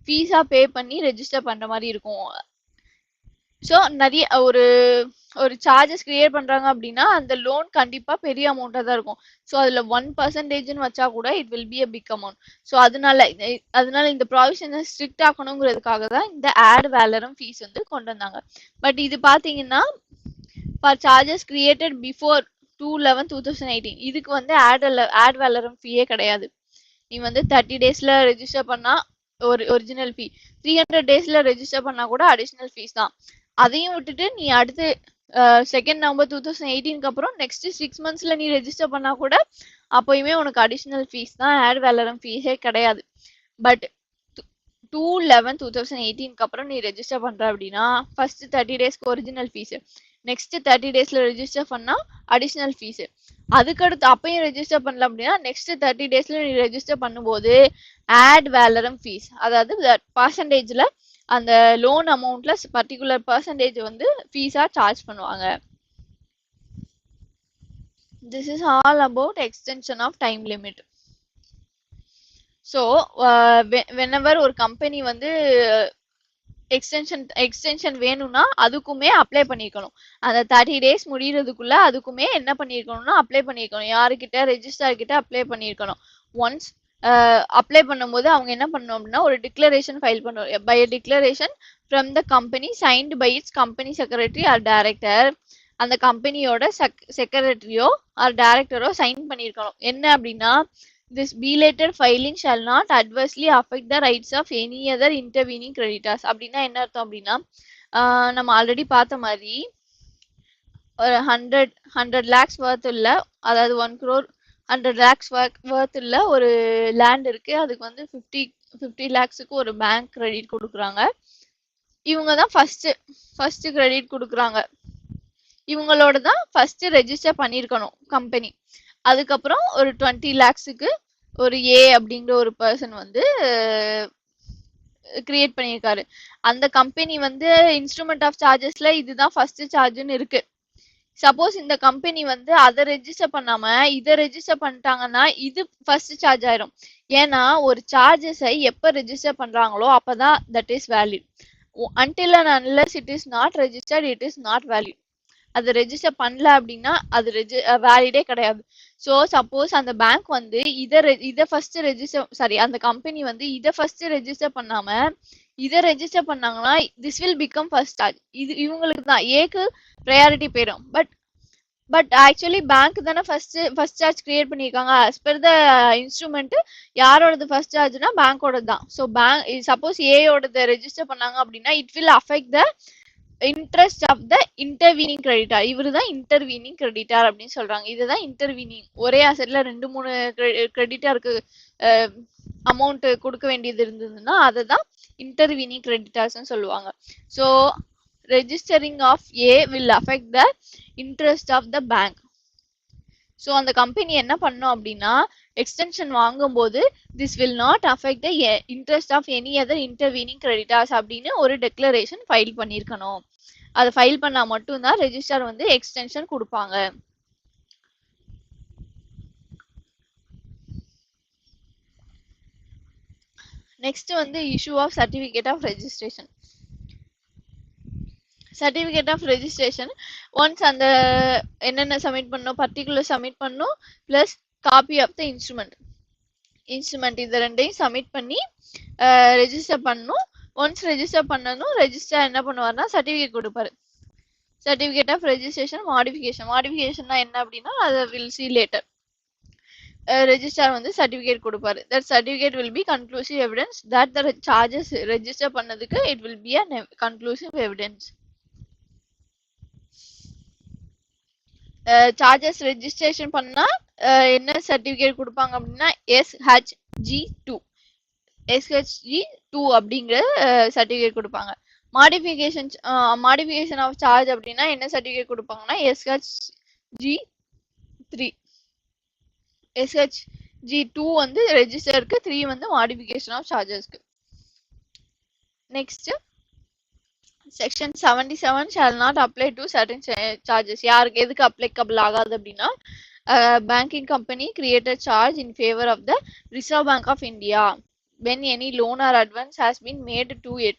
ஃபீஸா பே பண்ணி ரெஜிஸ்டர் பண்ற மாதிரி இருக்கும். ஸோ நிறைய ஒரு சார்ஜஸ் கிரியேட் பண்றாங்க அப்படின்னா அந்த லோன் கண்டிப்பா பெரிய அமௌண்டா தான் இருக்கும். ஸோ அதுல 1%ன்னு வச்சா கூட it will be a big amount. So அதனால இந்த ப்ராவிஷனை ஸ்ட்ரிக்ட் ஆக்கணுங்கிறதுக்காக தான் இந்த ஆட் வேலரம் ஃபீஸ் வந்து கொண்டு வந்தாங்க. பட் இது பாத்தீங்கன்னா ஃபார் சார்ஜஸ் கிரியேட்டட் பிஃபோர் 2/11/2018 இதுக்கு வந்து ஆட் வேலரம் ஃபீயே கிடையாது. நீ வந்து 30 டேஸ்ல ரெஜிஸ்டர் பண்ணா ஒரு ஒரிஜினல் ஃபீ, 300 டேஸ்ல ரெஜிஸ்டர் பண்ணா கூட அடிஷனல் ஃபீஸ் தான். அதையும் விட்டுட்டு நீ அடுத்து 2nd November 2018க்கு அப்புறம் நெக்ஸ்ட் 6 மந்த்ஸ்ல நீ ரெஜிஸ்டர் பண்ணா கூட அப்பயுமே உனக்கு அடிஷனல் ஃபீஸ் தான், ஆட் வேலரம் ஃபீஸே கிடையாது. பட் 2/11/2018க்கு அப்புறம் நீ ரெஜிஸ்டர் பண்ற அப்படின்னா ஃபர்ஸ்ட் 30 டேஸ்க்கு ஒரிஜினல் ஃபீஸ், நெக்ஸ்ட் 30 டேஸ்ல ரெஜிஸ்டர் பண்ணா அடிஷனல் ஃபீஸ், அதுக்கடுத்து அப்பயும் ரெஜிஸ்டர் பண்ணல அப்படின்னா நெக்ஸ்ட் 30 டேஸ்ல நீ ரெஜிஸ்டர் பண்ணும்போது ஆட் வேலரம் ஃபீஸ், அதாவது பர்சன்டேஜ்ல அந்த லோன் அமௌண்ட்ல பர்டிகுலர் பர்சன்டேஜ் வந்து ஃபீஸா சார்ஜ் பண்ணுவாங்க. This is all about extension of time limit. So whenever ஒரு கம்பெனி வந்து எக்ஸ்டென்ஷன் வேணும்னா அதுக்குமே அப்ளை பண்ணிருக்கணும். அந்த 30 டேஸ் முடியறதுக்குள்ள அதுக்குமே என்ன பண்ணிருக்கணும்னா அப்ளை பண்ணிருக்கணும். யாருக்கிட்ட, ரெஜிஸ்ட்ரார் கிட்ட அப்ளை பண்ணிருக்கணும். ஒன்ஸ் அப்ளை பண்ணும்போது அவங்க என்ன பண்ணணும் அப்படின்னா ஒரு டிக்ளரேஷன் ஃபைல் பண்ணுவோம். By declaration from the company signed by its company secretary or director. அந்த கம்பெனியோட செக்ரட்டரியோ ஆர் டைரக்டரோ சைன் பண்ணிருக்கணும். என்ன அப்படின்னா this belated filing shall not adversely affect the rights of any other intervening creditors. அப்படின்னா என்ன அர்த்தம் அப்படின்னா நம்ம ஆல்ரெடி பார்த்த மாதிரி ஒரு 100 lakhs worth உள்ள, அதாவது 1 crore 100 lakhs worth உள்ள ஒரு லேண்ட் இருக்கு. அதுக்கு வந்து 50 lakhsக்கு ஒரு பேங்க் கிரெடிட் கொடுக்குறாங்க. இவங்க தான் ஃபர்ஸ்ட் கிரெடிட் கொடுக்குறாங்க. இவங்களோட தான் ஃபர்ஸ்ட் ரெஜிஸ்டர் பண்ணியிருக்கணும் கம்பெனி. அதுக்கப்புறம் ஒரு 20 lakhsக்கு ஒரு ஏ அப்படிங்கிற ஒரு பர்சன் வந்து கிரியேட் பண்ணியிருக்காரு. அந்த கம்பெனி வந்து இன்ஸ்ட்ருமெண்ட் ஆஃப் சார்ஜஸ்ல இதுதான் ஃபர்ஸ்ட் சார்ஜ்னு இருக்கு. சப்போஸ் இந்த கம்பெனி வந்து அதை ரெஜிஸ்டர் பண்ணாம இதை ரெஜிஸ்டர் பண்ணிட்டாங்கன்னா இது ஃபர்ஸ்ட் சார்ஜ் ஆயிரும். ஏன்னா ஒரு சார்ஜஸை எப்ப ரெஜிஸ்டர் பண்றாங்களோ அப்பதான் that is valid. until and unless it is not registered it is not valid. அது ரெஜிஸ்டர் பண்ணல அப்படின்னா அது வேலிடே கிடையாது. ஸோ சப்போஸ் அந்த பேங்க் வந்து இதை ஃபர்ஸ்ட் ரெஜிஸ்டர் அந்த கம்பெனி வந்து இதை ஃபர்ஸ்ட் ரெஜிஸ்டர் பண்ணாம இதை ரெஜிஸ்டர் பண்ணாங்கன்னா this will become first charge. இது இவங்களுக்கு தான் ஏக்கு ப்ரையாரிட்டி போயிடும். பட் ஆக்சுவலி பேங்க் தானே ஃபர்ஸ்ட் சார்ஜ் கிரியேட் பண்ணியிருக்காங்க. அஸ் பெர் த இன்ஸ்ட்ருமெண்ட் யாரோடது ஃபர்ஸ்ட் சார்ஜ்னா பேங்கோட தான். ஸோ பேங்க் சப்போஸ் ஏயோடது ரெஜிஸ்டர் பண்ணாங்க அப்படின்னா it will affect the interest of the intervening creditor. இவரு தான் இன்டர்வீனிங் கிரெடிட்டார் அப்படின்னு சொல்றாங்க. இதுதான் இன்டர்வீனிங். ஒரே அசெட்ல 2-3 கிரெடிட்டாருக்கு அமௌண்ட் கொடுக்க வேண்டியது இருந்ததுன்னா அதை தான் இன்டர்வீனிங் கிரெடிட்டார்ஸ் சொல்லுவாங்க. So registering of a will affect the interest of the bank. So அந்த கம்பெனி என்ன பண்ணும் அப்படின்னா எக்ஸ்டென்ஷன் வாங்கும்போது this will not affect the interest of any other intervening creditors அப்படின்னு ஒரு டெக்ளரேஷன் ஃபைல் பண்ணியிருக்கணும். அதை ஃபைல் பண்ணா மட்டும்தான் ரெஜிஸ்டர் வந்து எக்ஸ்டென்ஷன் கொடுப்பாங்க. நெக்ஸ்ட் வந்து issue of certificate of registration. Certificate of registration once அந்த என்னென்ன சப்மிட் பண்ணும், பர்டிகுலர் சப்மிட் பண்ணும், plus copy of the instrument இது ரெண்டையும் சப்மிட் பண்ணி ரெஜிஸ்டர் பண்ணணும். ஒன்ஸ் ரெஜிஸ்டர் பண்ணணும் ரெஜிஸ்டர் என்ன பண்ணுவார்னா சர்டிபிகேட் கொடுப்பாரு. சர்டிபிகேட் ஆஃப் ரெஜிஸ்ட்ரேஷன் மாடிஃபிகேஷன்னா என்ன அப்படின்னா அதை வில் சி லேட்டர். ரெஜிஸ்டார் வந்து சர்டிபிகேட் கொடுப்பாரு. That certificate will be conclusive evidence that the charges register பண்ணதுக்கு it will be a conclusive evidence. Charges registration பண்ணா என்ன சர்டிபிகேட் கொடுப்பாங்க அப்படின்னா SHG2 அப்படிங்கிற சர்டிபிகேட் கொடுப்பாங்க. மாடிஃபிகேஷன் ஆஃப் சார்ஜ் அப்படின்னா என்ன சர்டிபிகேட் கொடுப்பாங்கன்னா SHG2 வந்து ரெஜிஸ்டருக்கு, 3 வந்து மாடிஃபிகேஷன் ஆஃப் சார்ஜஸ்க்கு. Next section 77 shall not apply to certain charges. யாருக்கு எதுக்கு அப்ளிகபிள் ஆகாது அப்படின்னா banking company created charge in favor of the Reserve Bank of India when any loan or advance has been made to it.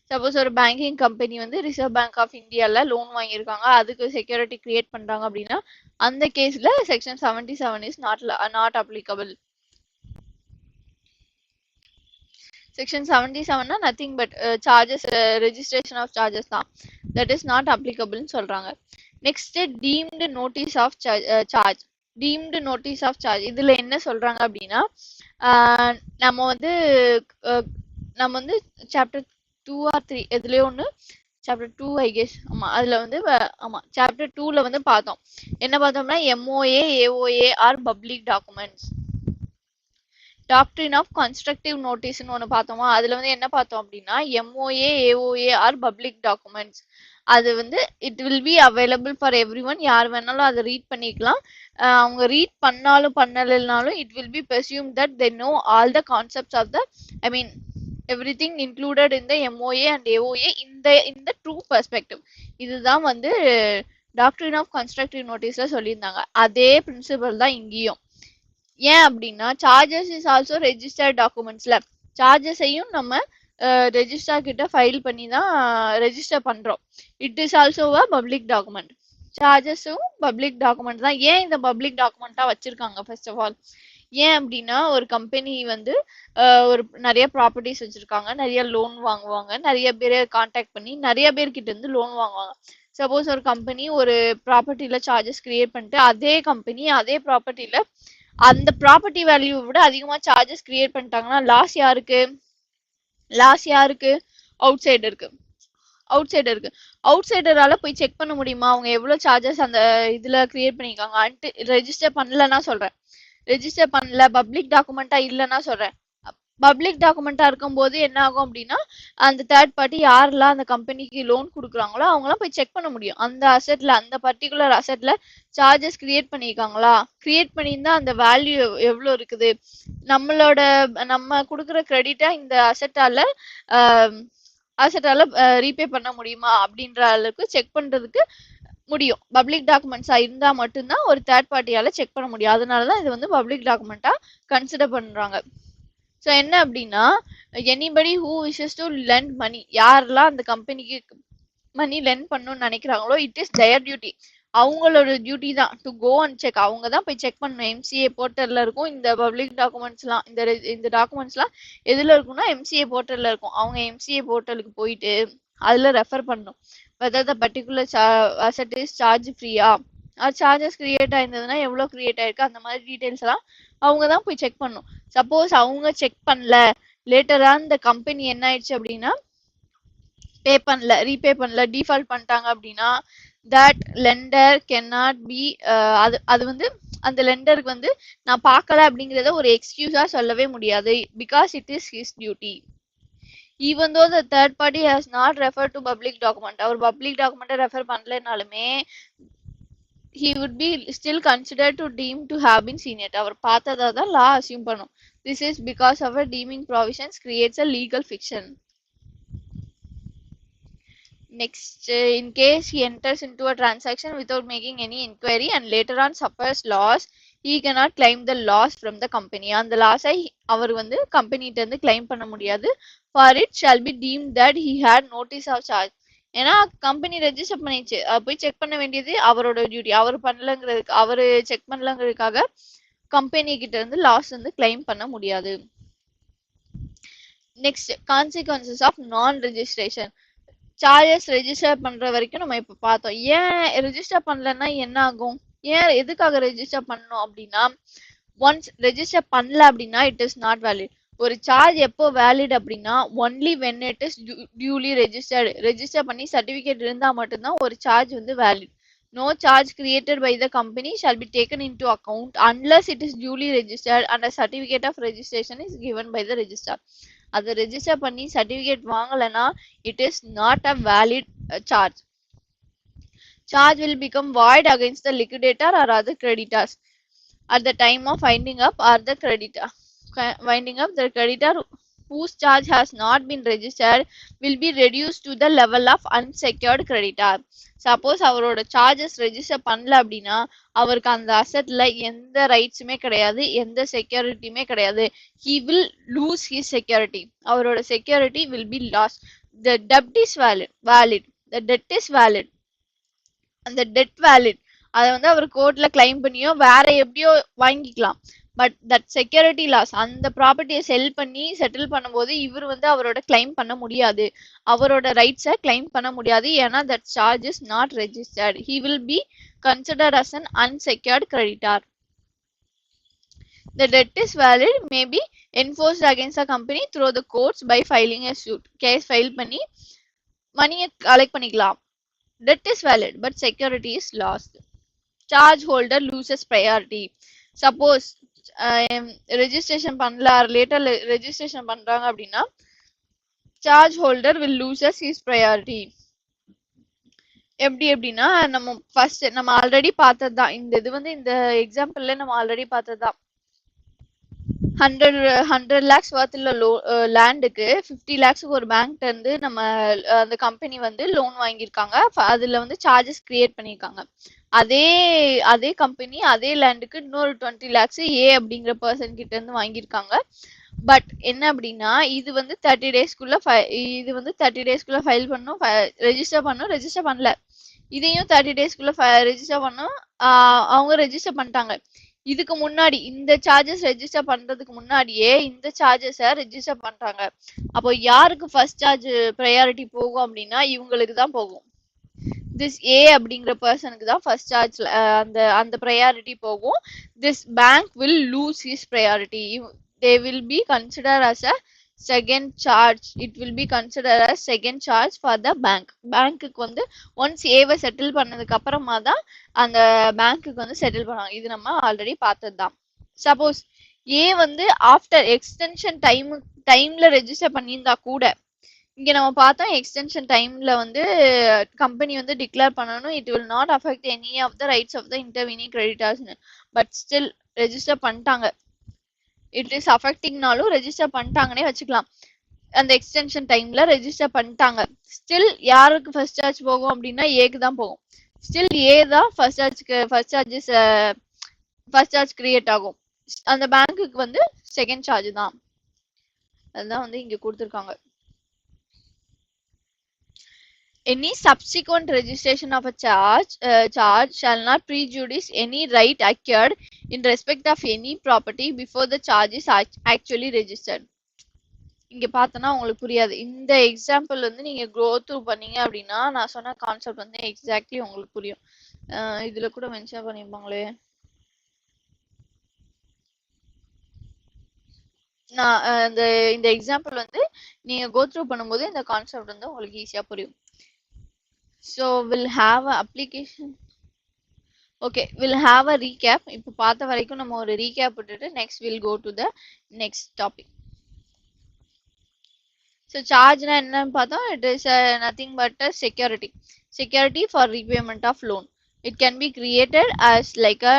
Suppose ஒரு banking company வந்து reserve bank of இந்தியால loan வாங்கியிருக்காங்க, அதுக்கு security create பண்றாங்க அப்படின்னா அந்த கேஸ்ல section 77 is not அப்ளிகபிள். Section 77 nothing but charges registration of charges தான், தட் இஸ் நாட் அப்ளிகபிள்னு சொல்றாங்க. Next deemed notice of charge. Deemed notice of charge இதுல என்ன சொல்றாங்க அப்படின்னா நம்ம வந்து சாப்டர் 2 or 3 எதுலயோ ஒன்று, சாப்டர் 2 ஐ கெஸ், ஆமா அதுல வந்து சாப்டர் 2ல வந்து பார்த்தோம். என்ன பார்த்தோம்னா MOA AOA are public documents. Doctrine of constructive நோட்டீஸ்னு ஒன்று பார்த்தோமா, அதுல வந்து என்ன பார்த்தோம் அப்படின்னா MOA AOA are public documents. அது வந்து it will be available for everyone. யார் வேணாலும் அதை ரீட் பண்ணிக்கலாம். அவங்க ரீட் பண்ணாலும் பண்ணலைனாலும் it will be presumed that they know all the concepts of the everything included in the MOA and AOA in the true perspective. இதுதான் வந்து doctrine of constructive நோட்டீஸ்ல சொல்லியிருந்தாங்க. அதே பிரின்சிபல் தான் இங்கேயும். ஏன் அப்படின்னா சார்ஜஸ் இஸ் ஆல்சோ ரெஜிஸ்டர்ட் டாக்குமெண்ட்ஸ்ல சார்ஜஸையும் நம்ம ரெஜிஸ்டர் கிட்ட ஃபைல் பண்ணி தான் ரெஜிஸ்டர் பண்றோம். It is also a public document. சார்ஜஸும் பப்ளிக் டாக்குமெண்ட் தான். ஏன் இந்த பப்ளிக் டாக்குமெண்டா வச்சிருக்காங்க? ஃபர்ஸ்ட் ஆஃப் ஆல் ஏன் அப்படின்னா ஒரு கம்பெனி வந்து ஒரு நிறைய ப்ராப்பர்ட்டிஸ் வச்சிருக்காங்க, நிறைய லோன் வாங்குவாங்க, நிறைய பேரை கான்டாக்ட் பண்ணி நிறைய பேர்கிட்ட இருந்து லோன் வாங்குவாங்க. சப்போஸ் ஒரு கம்பெனி ஒரு ப்ராப்பர்ட்டியில சார்ஜஸ் கிரியேட் பண்ணிட்டு அதே கம்பெனி அதே ப்ராப்பர்ட்டியில அந்த ப்ராப்பர்ட்டி வேல்யூ விட அதிகமா சார்ஜஸ் கிரியேட் பண்ணிட்டாங்கன்னா லாஸ் யாருக்கு? அவுட் சைடருக்கு. அவுட் சைடரால போய் செக் பண்ண முடியுமா அவங்க எவ்வளவு சார்ஜஸ் அந்த இதுல கிரியேட் பண்ணிருக்காங்க? ரெஜிஸ்டர் பண்ணலன்னா சொல்றேன், ரெஜிஸ்டர் பண்ணல பப்ளிக் டாக்குமெண்டா இல்லைன்னா சொல்றேன், பப்ளிக் டாக்குமெண்டா இருக்கும்போது என்ன ஆகும் அப்படின்னா அந்த தேர்ட் பார்ட்டி யாரெல்லாம் அந்த கம்பெனிக்கு லோன் கொடுக்குறாங்களோ அவங்களாம் போய் செக் பண்ண முடியும் அந்த அசெட்ல அந்த பர்டிகுலர் அசெட்ல சார்ஜஸ் கிரியேட் பண்ணியிருக்காங்களா, கிரியேட் பண்ணியிருந்தா அந்த வேல்யூ எவ்வளோ இருக்குது, நம்ம கொடுக்குற கிரெடிட்டா இந்த அசெட்டால ரீபே பண்ண முடியுமா அப்படின்ற அளவுக்கு செக் பண்றதுக்கு முடியும். பப்ளிக் டாக்குமெண்ட்ஸா இருந்தா மட்டும்தான் ஒரு தேர்ட் பார்ட்டியால செக் பண்ண முடியும். அதனாலதான் இது வந்து பப்ளிக் டாக்குமெண்டா கன்சிடர் பண்றாங்க. ஸோ என்ன அப்படின்னா anybody who wishes to lend money, யாரெல்லாம் அந்த கம்பெனிக்கு மணி லெண்ட் பண்ணணும்னு நினைக்கிறாங்களோ இட் இஸ் தயர் டியூட்டி, அவங்களோட டியூட்டி தான் டு கோ அண்ட் செக். அவங்க தான் போய் செக் பண்ணணும். எம்சிஏ போர்ட்டல்ல இருக்கும் இந்த பப்ளிக் டாக்குமெண்ட்ஸ்லாம், இந்த டாக்குமெண்ட்ஸ்லாம் எதுல இருக்கும்னா எம்சிஏ போர்ட்டல்ல இருக்கும். அவங்க எம்சிஏ போர்ட்டலுக்கு போயிட்டு அதுல ரெஃபர் பண்ணணும் whether the particular asset is charge ஃப்ரீயா, சார்ஜஸ் கிரியேட் ஆயிருந்ததுன்னா எவ்வளோ கிரியேட் ஆயிருக்கு அந்த மாதிரி டீடைல்ஸ் எல்லாம் அவங்க தான் போய் செக் பண்ணணும். சப்போஸ் அவங்க செக் பண்ணல, லேட்டரா இந்த கம்பெனி என்ன ஆயிடுச்சு அப்படின்னா பே பண்ணல, ரீபே பண்ணல, டிஃபால்ட் பண்ணிட்டாங்க அப்படின்னா that lender can not be, அது வந்து அந்த லெண்டருக்கு வந்து நான் பார்க்கல அப்படிங்கறத ஒரு எக்ஸ்கியூஸா சொல்லவே முடியாது. Because it is his duty. Even though the third party has not referred to public document, அவர் public document ரெஃபர் பண்ணலனாலுமே he would be still considered to deem to have been seen it. அவர் பார்த்ததா தான் law assume பண்ணும். This is because our deeming provisions creates a legal fiction. Next, in case he enters into a transaction without making any inquiry and later on suffers loss, he cannot claim the loss from the company. அந்த லாஸை அவர் வந்து கம்பெனிட்ட இருந்து claim பண்ண முடியாது. For it shall be deemed that he had notice of charge. ஏன்னா company register பண்ணிச்சு, போய் check பண்ண வேண்டியது அவரோட டியூட்டி. அவரு செக் பண்ணலங்கிறதுக்காக கம்பெனி கிட்ட இருந்து லாஸ் வந்து கிளைம் பண்ண முடியாது. நெக்ஸ்ட், கான்சிக்வன்சஸ் ஆஃப் நான் ரெஜிஸ்ட்ரேஷன். சார்ஜஸ் ரெஜிஸ்டர் பண்ற வரைக்கும் நம்ம இப்ப பார்த்தோம். ஏன் ரெஜிஸ்டர் பண்ணலன்னா என்ன ஆகும், ஏன் எதுக்காக ரெஜிஸ்டர் பண்ணணும் அப்படின்னா ஒன்ஸ் ரெஜிஸ்டர் பண்ணல அப்படின்னா இட் இஸ் நாட் வேலிட். ஒரு சார்ஜ் எப்போ வேலிட் அப்படின்னா only when it is duly registered. Register பண்ணி சர்டிபிகேட் இருந்தா மட்டும்தான் ஒரு சார்ஜ் வந்து valid. No charge created by the company shall be taken into account unless it is duly registered and a certificate of registration is given by the registrar. அதை register பண்ணி certificate வாங்கலனா it is not a valid charge. Charge will become void against the liquidator or other creditors at the time of winding up the creditor whose charge has not been registered will be reduced to the level of unsecured creditor. Suppose அவரோட charges register பண்ணல அப்படின்னா அவருக்கு அந்த அசெட்ல எந்த ரைட்ஸுமே கிடையாது, எந்த செக்யூரிட்டியுமே கிடையாது. he will lose his security. அவரோட security will be lost. The debt is valid. The debt is valid. அந்த டெட் வேலிட். அதை வந்து அவர் கோர்ட்ல கிளைம் பண்ணியோ வேற எப்படியோ வாங்கிக்கலாம். பட் தட் செக்யூரிட்டி லாஸ், அந்த ப்ராப்பர்ட்டியை செல் பண்ணி செட்டில் பண்ணும்போது இவர் வந்து அவரோட கிளைம் பண்ண முடியாது, அவரோட ரைட்ஸை கிளைம் பண்ண முடியாது. ஏன்னா that charge is not registered. He will be considered as an unsecured creditor. The debt is valid may be enforced against a company through the courts by filing a suit. Case file பண்ணி மணியை collect பண்ணிக்கலாம். Debt is valid but security is lost. Charge holder loses priority. Suppose registration பண்ணல, later registration பண்றாங்க அப்படின்னா charge holder will loses his priority. எப்படி அப்படின்னா நம்ம already பார்த்ததுதான். இந்த இது வந்து இந்த எக்ஸாம்பிள்ல நம்ம ஆல்ரெடி பார்த்ததுதான். 100 lakhs worth லேண்டுக்கு 50 lakhsக்கு ஒரு பேங்க்ல இருந்து நம்ம அந்த கம்பெனி வந்து லோன் வாங்கியிருக்காங்க. அதுல வந்து சார்ஜஸ் கிரியேட் பண்ணியிருக்காங்க. அதே கம்பெனி அதே லேண்டுக்கு இன்னொரு 20 lakhs அப்படிங்கிற பர்சன் கிட்ட இருந்து வாங்கியிருக்காங்க. பட் என்ன அப்படின்னா இது வந்து 30 daysக்குள்ள ஃபைல் பண்ணும், ரெஜிஸ்டர் பண்ணல. இதையும் 30 daysக்குள்ள ரெஜிஸ்டர் பண்ணும். அவங்க ரெஜிஸ்டர் பண்ணிட்டாங்க. இதுக்கு முன்னாடி இந்த சார்ஜஸ் ரெஜிஸ்டர் பண்றதுக்கு முன்னாடியே இந்த சார்ஜஸை ரெஜிஸ்டர் பண்றாங்க. அப்போ யாருக்கு ஃபர்ஸ்ட் சார்ஜ் ப்ரையாரிட்டி போகும் அப்படின்னா இவங்களுக்கு தான் போகும். திஸ் அப்படிங்கிற பர்சனுக்கு தான் ஃபர்ஸ்ட் சார்ஜ் அந்த ப்ரையாரிட்டி போகும். This bank will lose his priority. They will be consider as a second charge. It will be consider as second charge for the bank. பேங்க்குக்கு வந்து ஒன்ஸ் ஏவை செட்டில் பண்ணதுக்கு அப்புறமா தான் அந்த பேங்க்குக்கு வந்து செட்டில் பண்ணுவாங்க. இது நம்ம ஆல்ரெடி பார்த்தது தான். சப்போஸ் ஏ வந்து ஆஃப்டர் எக்ஸ்டென்ஷன் டைம்ல ரெஜிஸ்டர் பண்ணியிருந்தா கூட இங்க நம்ம பார்த்தோம் எக்ஸ்டென்ஷன் டைம்ல வந்து கம்பெனி வந்து டிக்ளேர் பண்ணணும் it will not affect any of the rights of the intervening creditors but still register பண்ணிட்டாங்க இட் இஸ் அஃபெக்டிங்னாலும் ரெஜிஸ்டர் பண்ணிட்டாங்கன்னே வச்சுக்கலாம் அந்த எக்ஸ்டென்ஷன் டைம்ல ரெஜிஸ்டர் பண்ணிட்டாங்க ஸ்டில் யாருக்கு ஃபர்ஸ்ட் சார்ஜ் போகும் அப்படின்னா ஏக்கு தான் போகும் ஸ்டில் ஏ தான் ஃபர்ஸ்ட் சார்ஜ் கிரியேட் ஆகும் அந்த பேங்க்குக்கு வந்து செகண்ட் சார்ஜ் தான் அதுதான் வந்து இங்க கொடுத்துருக்காங்க any subsequent registration of a charge shall not prejudice any right acquired in respect of any property before the charge is actually registered இங்க பார்த்தனா உங்களுக்கு புரியாது இந்த எக்ஸாம்பிள் வந்து நீங்க க்ரோ த்ரூ பண்ணீங்க அப்படின்னா நான் சொன்ன கான்செப்ட் வந்து எக்ஸாக்ட்லி உங்களுக்கு புரியும் இதுல கூட மென்ஷன் பண்ணிருப்பாங்களே நான் இந்த எக்ஸாம்பிள் வந்து நீங்க கோ த்ரூ பண்ணும்போது இந்த கான்செப்ட் வந்து உங்களுக்கு ஈஸியா புரியும் so we'll have a application okay we'll have a recap இப்போ பார்த்த வரைக்கும் நம்ம ஒரு recap விட்டுட்டு next we'll go to the next topic so charge na என்னன்னு பார்த்தோம் it is nothing but a security for repayment of loan it can be created as like a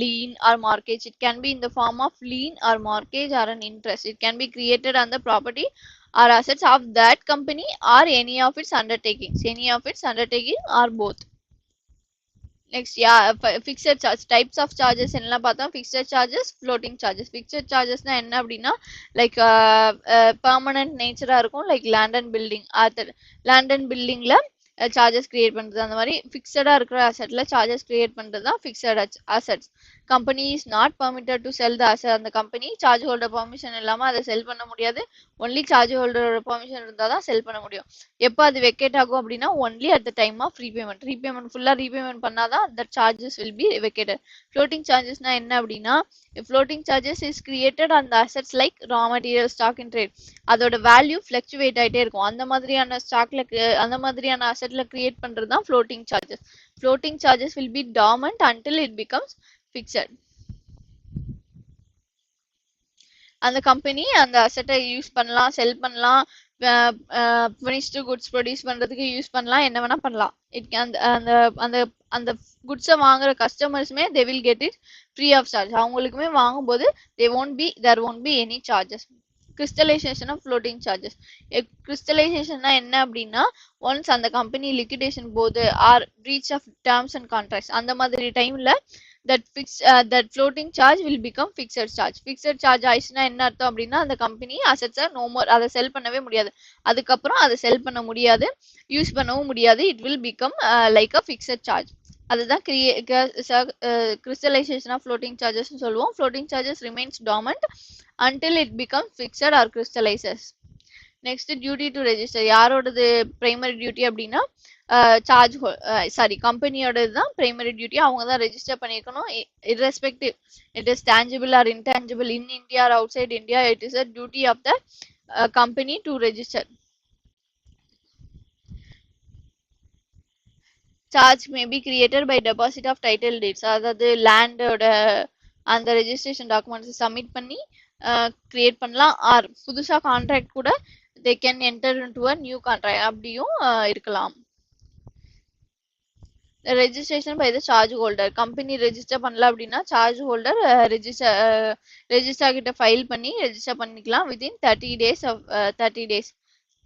lien or mortgage it can be in the form of lien or mortgage or an interest it can be created on the property or assets of that company or any of its undertaking or both next fixed charge types of charges என்னலாம் பார்த்தோம் fixed charges floating charges fixed charges னா என்ன அப்படின்னா like permanent nature இருக்கும் like land and buildingல charges create பண்றது அந்த மாதிரி ஃபிக்ஸடா இருக்கிற அசெட்ல சார்ஜஸ் கிரியேட் பண்றது தான் fixed assets company is not permitted to sell the asset அந்த கம்பெனி சார்ஜ் ஹோல்டர் பெர்மிஷன் இல்லாம அதை செல் பண்ண முடியாது ஒன்லி சார்ஜ் ஹோல்டரோட பெர்மிஷன் இருந்தா தான் செல் பண்ண முடியும் எப்போ அது வெக்கேட் ஆகும் அப்படின்னா only at the time of repayment ஃபுல்லா ரீபேமெண்ட் பண்ணாதான் the charges will be vacated floating charges னா என்ன அப்படின்னா floating charges is created on the assets like raw material stock in trade அதோட வேல்யூ ஃபிளக்சுவேட் ஆயிட்டே இருக்கும் அந்த மாதிரியான ஸ்டாக்ல அந்த மாதிரியான அசெட்ல கிரியேட் பண்றது தான் floating charges will be dormant until it becomes fixed அந்த கம்பெனி அந்த அசெட்டை யூஸ் பண்ணலாம் செல் பண்ணலாம் ஃபினிஷ்டு குட்ஸ் ப்ரொடியூஸ் பண்றதுக்கு யூஸ் பண்ணலாம் என்ன வேணா பண்ணலாம் அந்த அந்த அந்த அந்த குட்ஸை வாங்குற கஸ்டமர்ஸுமே they will get it free of charge அவங்களுக்குமே வாங்கும்போது there won't be any charges crystallization of floating charges crystallization என்ன அப்படின்னா ஒன்ஸ் அந்த கம்பெனி லிக்விடேஷன் போது R breach of terms and contracts அந்த மாதிரி டைம்ல that floating charge will become fixed charge ஆயிடுச்சுன்னா என்ன அர்த்தம் அப்படின்னா அந்த கம்பெனி அசெட்ஸை நோ மோர் அதை செல் பண்ணவே முடியாது அதுக்கப்புறம் அதை செல் பண்ண முடியாது யூஸ் பண்ணவும் முடியாது it will become like a fixed charge அதுதான் crystallization of floating charges சொல்லுவோம் floating charges remains dormant until it becomes fixed or crystallizes next duty to register யாரோடது primary duty அப்படின்னா கம்பெனியோடது தான் பிரைமரி டியூட்டி அவங்க தான் ரெஜிஸ்டர் பண்ணிருக்கணும் irrespective it is tangible or intangible in India or outside India it is a duty of the company to register charge may be created by deposit of title deeds அதாவது லேண்டோட அந்த registration documents submit பண்ணி create பண்ணலாம் R புதுசா contract கூட they can enter into a new contract அப்படியும் இருக்கலாம் registration by the charge holder company register பண்ணல அப்படின்னா charge holder register கிட்ட ஃபைல் பண்ணி ரெஜிஸ்டர் பண்ணிக்கலாம் within 30 days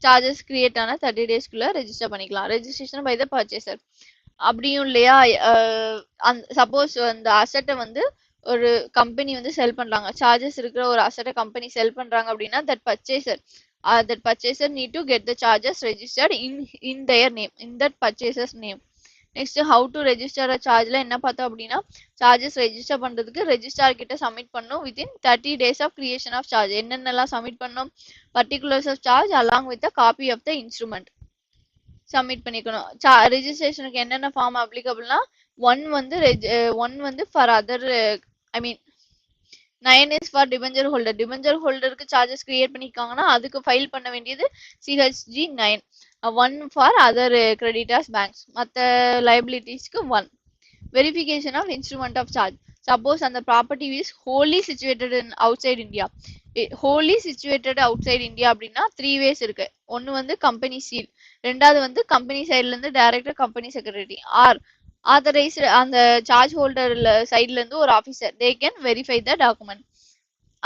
charges create ஆன 30 daysக்குள்ள ரெஜிஸ்டர் பண்ணிக்கலாம் registration by the purchaser அப்படியும் இல்லையா சப்போஸ் அந்த அசெட்டை வந்து ஒரு கம்பெனி வந்து செல் பண்றாங்க சார்ஜஸ் இருக்கிற ஒரு அசெட்டை கம்பெனி செல் பண்றாங்க அப்படின்னா that purchaser need to get the charges registered in their name in that purchaser's name next how to register a chargeல என்ன பார்த்தோம் அப்படின்னா charges register பண்றதுக்கு ரெஜிஸ்ட்ரார் கிட்ட சப்மிட் பண்ணும் within 30 days of creation of charge என்னென்னலாம் submit பண்ணும் particulars of charge along with a copy of the instrument submit பண்ணிக்கணும் ரெஜிஸ்ட்ரேஷனுக்கு என்னென்ன ஃபார்ம் அப்ளிகபிள்னா ஒன் வந்து for other I mean 9 is for debenture ஹோல்டருக்கு சார்ஜஸ் கிரியேட் பண்ணிருக்காங்கன்னா அதுக்கு ஃபைல் பண்ண வேண்டியது CHG 9 1 for other creditors banks மற்ற liabilitiesக்கு 1 Verification of instrument of charge. Suppose and the property is wholly situated in outside India. Wholly situated outside India அப்படின்னா three ways இருக்கு. ஒன்னு வந்து கம்பெனி சீல், ரெண்டாவது வந்து கம்பெனி சைட்ல இருந்து director company secretary or authorised அந்த சார்ஜ் ஹோல்டர் சைட்ல இருந்து ஒரு officer, they can verify the document.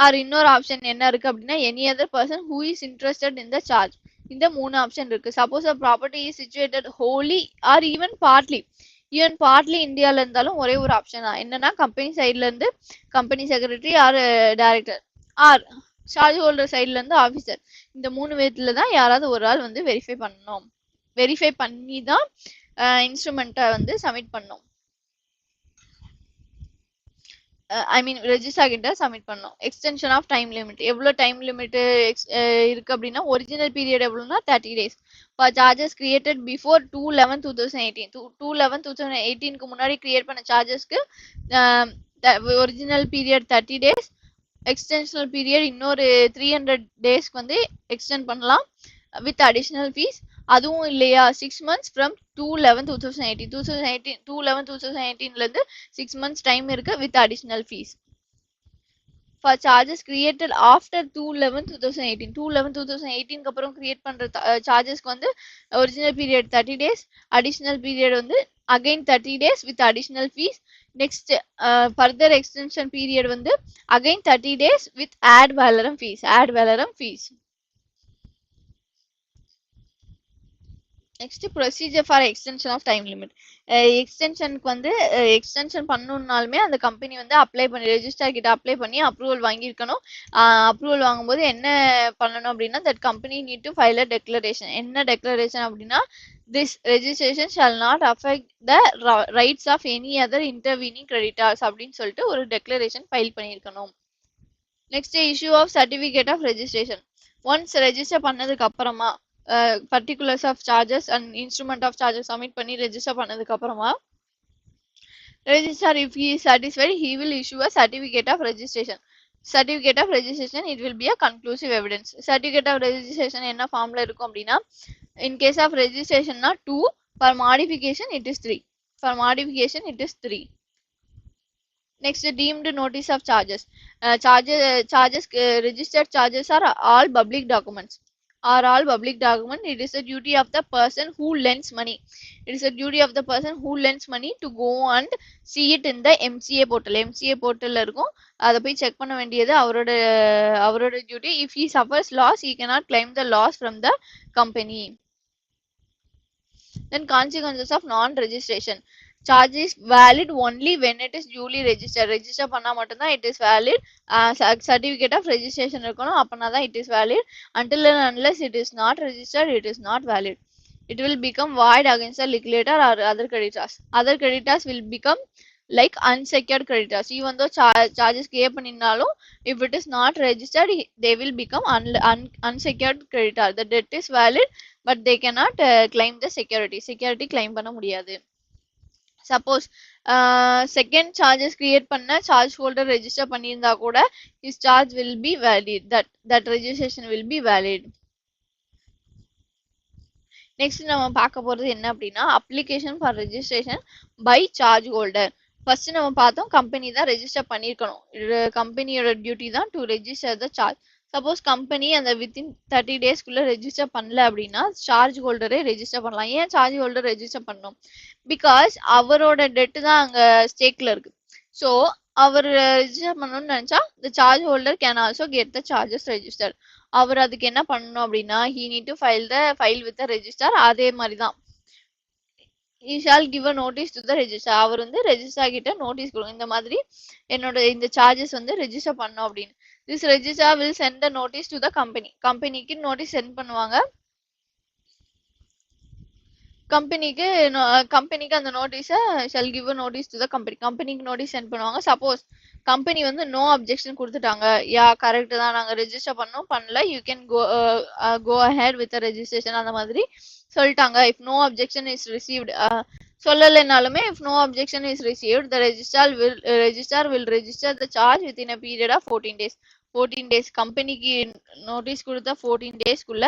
Or இன்னொரு ஆப்ஷன் என்ன இருக்கு அப்படின்னா any other person who is interested in the charge. இந்த மூணு ஆப்ஷன் இருக்கு. Suppose property is situated wholly or even partly இந்தியால இருந்தாலும் ஒரே ஒரு ஆப்ஷன் தான். என்னன்னா கம்பெனி சைட்ல இருந்து company secretary or director or charge holder சைட்ல இருந்து ஆஃபீஸர். இந்த மூணு விதத்துல தான் யாராவது ஒரு ஆள் வந்து வெரிஃபை பண்ணணும். வெரிஃபை பண்ணி தான் இன்ஸ்ட்ருமெண்ட்டை வந்து சப்மிட் பண்ணணும். ஐ மீன் ரெஜிஸ்டர் கிட்ட சப்மிட் பண்ணோம். எக்ஸ்டென்ஷன் ஆஃப் டைம் லிமிட், எவ்வளோ டைம் லிமிட் இருக்கு அப்படின்னா ஒரிஜினல் பீரியட் எவ்வளோனா 30 days for charges created before 2/11/2018. 2/11/2018க்கு முன்னாடி கிரியேட் பண்ண சார்ஜஸ்க்கு original period 30 days, extensional period இன்னொரு 300 daysக்கு வந்து எக்ஸ்டெண்ட் பண்ணலாம் வித் அடிஷனல் ஃபீஸ். அதுவும் இல்லையா 6 months ஃப்ரம் 2/11/2018 2/11/2018ல இருந்து 6 months டைம் இருக்கு with additional fees. For charges created after 2/11/2018 2/11/2018க்கு அப்புறம் கிரியேட் பண்ற சார்ஜஸ்க்கு வந்து original period 30 days, additional period வந்து again 30 days with additional fees. Next further extension period வந்து again 30 days with ad valorem fees. Next procedure for extension of time limit. எக்ஸ்டென்ஷனுக்கு வந்து extension பண்ணணும்னாலுமே அந்த கம்பெனி வந்து அப்ளை பண்ணி ரெஜிஸ்டர் கிட்ட apply பண்ணி approval வாங்கியிருக்கணும். Approval வாங்கும்போது என்ன பண்ணணும் அப்படின்னா that company need to file a declaration. என்ன டெக்ளரேஷன் அப்படின்னா this registration shall not affect the rights of any other intervening creditors அப்படின்னு சொல்லிட்டு ஒரு டெக்ளரேஷன் ஃபைல் பண்ணியிருக்கணும். Next issue of certificate of registration. Once register பண்ணதுக்கு அப்புறமா particulars of charges and instrument of charges submit பண்ணி register பண்ணதுக்கு அப்புறமா registrar if he is satisfied he will issue a certificate of registration. Certificate of registration it will be a conclusive evidence. Certificate of registration என்ன ஃபார்ம்ல இருக்கும் அப்படின்னா in case of registration na 2, for modification it is 3. For modification it is 3. Next deemed notice of charges. Registered charges are all public documents. It is a duty of the person who lends money. It is a duty of the person who lends money to go and see it in the MCA portal. MCA portal இருக்கும், அதை போய் check பண்ண வேண்டியது அவரோட duty. If he suffers loss, he cannot claim the loss from the company. Then consequences of non-registration. Charge is valid only when it is duly registered. Register பண்ணா மட்டும்தான் it is valid. Certificate of registration இருக்கணும், அப்பனாதான் it is valid. Until and unless it is not registered, it is not valid. It will become void against the liquidator or other creditors. Other creditors will become like unsecured creditors. Even though charges pay பண்ணினாலும் if it is not registered, they will become unsecured creditor. The debt is valid but they cannot claim the security claim பண்ண முடியாது. Suppose second charges create பண்ண charge holder register பண்ணியிருந்தா கூட his charge will be valid. That registration will be valid. Next நம்ம பார்க்க போறது என்ன அப்படின்னா application for registration by charge holder. First நம்ம பார்த்தோம் கம்பெனி தான் ரெஜிஸ்டர் பண்ணியிருக்கணும். கம்பெனியோட டியூட்டி தான் to register the charge. Suppose company அந்த வித்தின் 30 daysக்குள்ள ரெஜிஸ்டர் பண்ணல அப்படின்னா சார்ஜ் ஹோல்டரே ரெஜிஸ்டர் பண்ணலாம். ஏன் சார்ஜ் ஹோல்டர் ரெஜிஸ்டர் பண்ணணும்? பிகாஸ் அவரோட டெட்டு தான் அங்க ஸ்டேக்ல இருக்கு. ஸோ அவர் ரெஜிஸ்டர் பண்ணணும்னு நினைச்சா the charge holder can also get the charges registered. அவர் அதுக்கு என்ன பண்ணணும் அப்படின்னா he need to file with the register. அதே மாதிரி தான் he shall give a notice to the register. அவர் வந்து ரெஜிஸ்டர் கிட்ட நோட்டீஸ் கொடுக்கும், இந்த மாதிரி என்னோட இந்த சார்ஜஸ் வந்து ரெஜிஸ்டர் பண்ணோம் அப்படின்னு. This registrar will send the notice to the company. கம்பெனிக்கு நோட்டீஸ் சென்ட் பண்ணுவாங்க. கம்பெனிக்கு அந்த நோட்டீஸை shall give a notice to the company. கம்பெனிக்கு நோட்டீஸ் சென்ட் பண்ணுவாங்க. சப்போஸ் கம்பெனி வந்து நோ அப்ஜெக்ஷன் கொடுத்துட்டாங்க, யா கரெக்ட் தான் நாங்க ரெஜிஸ்டர் பண்ணல, you can go ahead with registration அந்த மாதிரி சொல்லிட்டாங்க. If no objection is received சொல்லலைனாலுமே if no objection is received, the registrar will register the charge within a period of 14 days. 14 days கம்பெனிக்கு notice கொடுத்த 14 daysக்குள்ள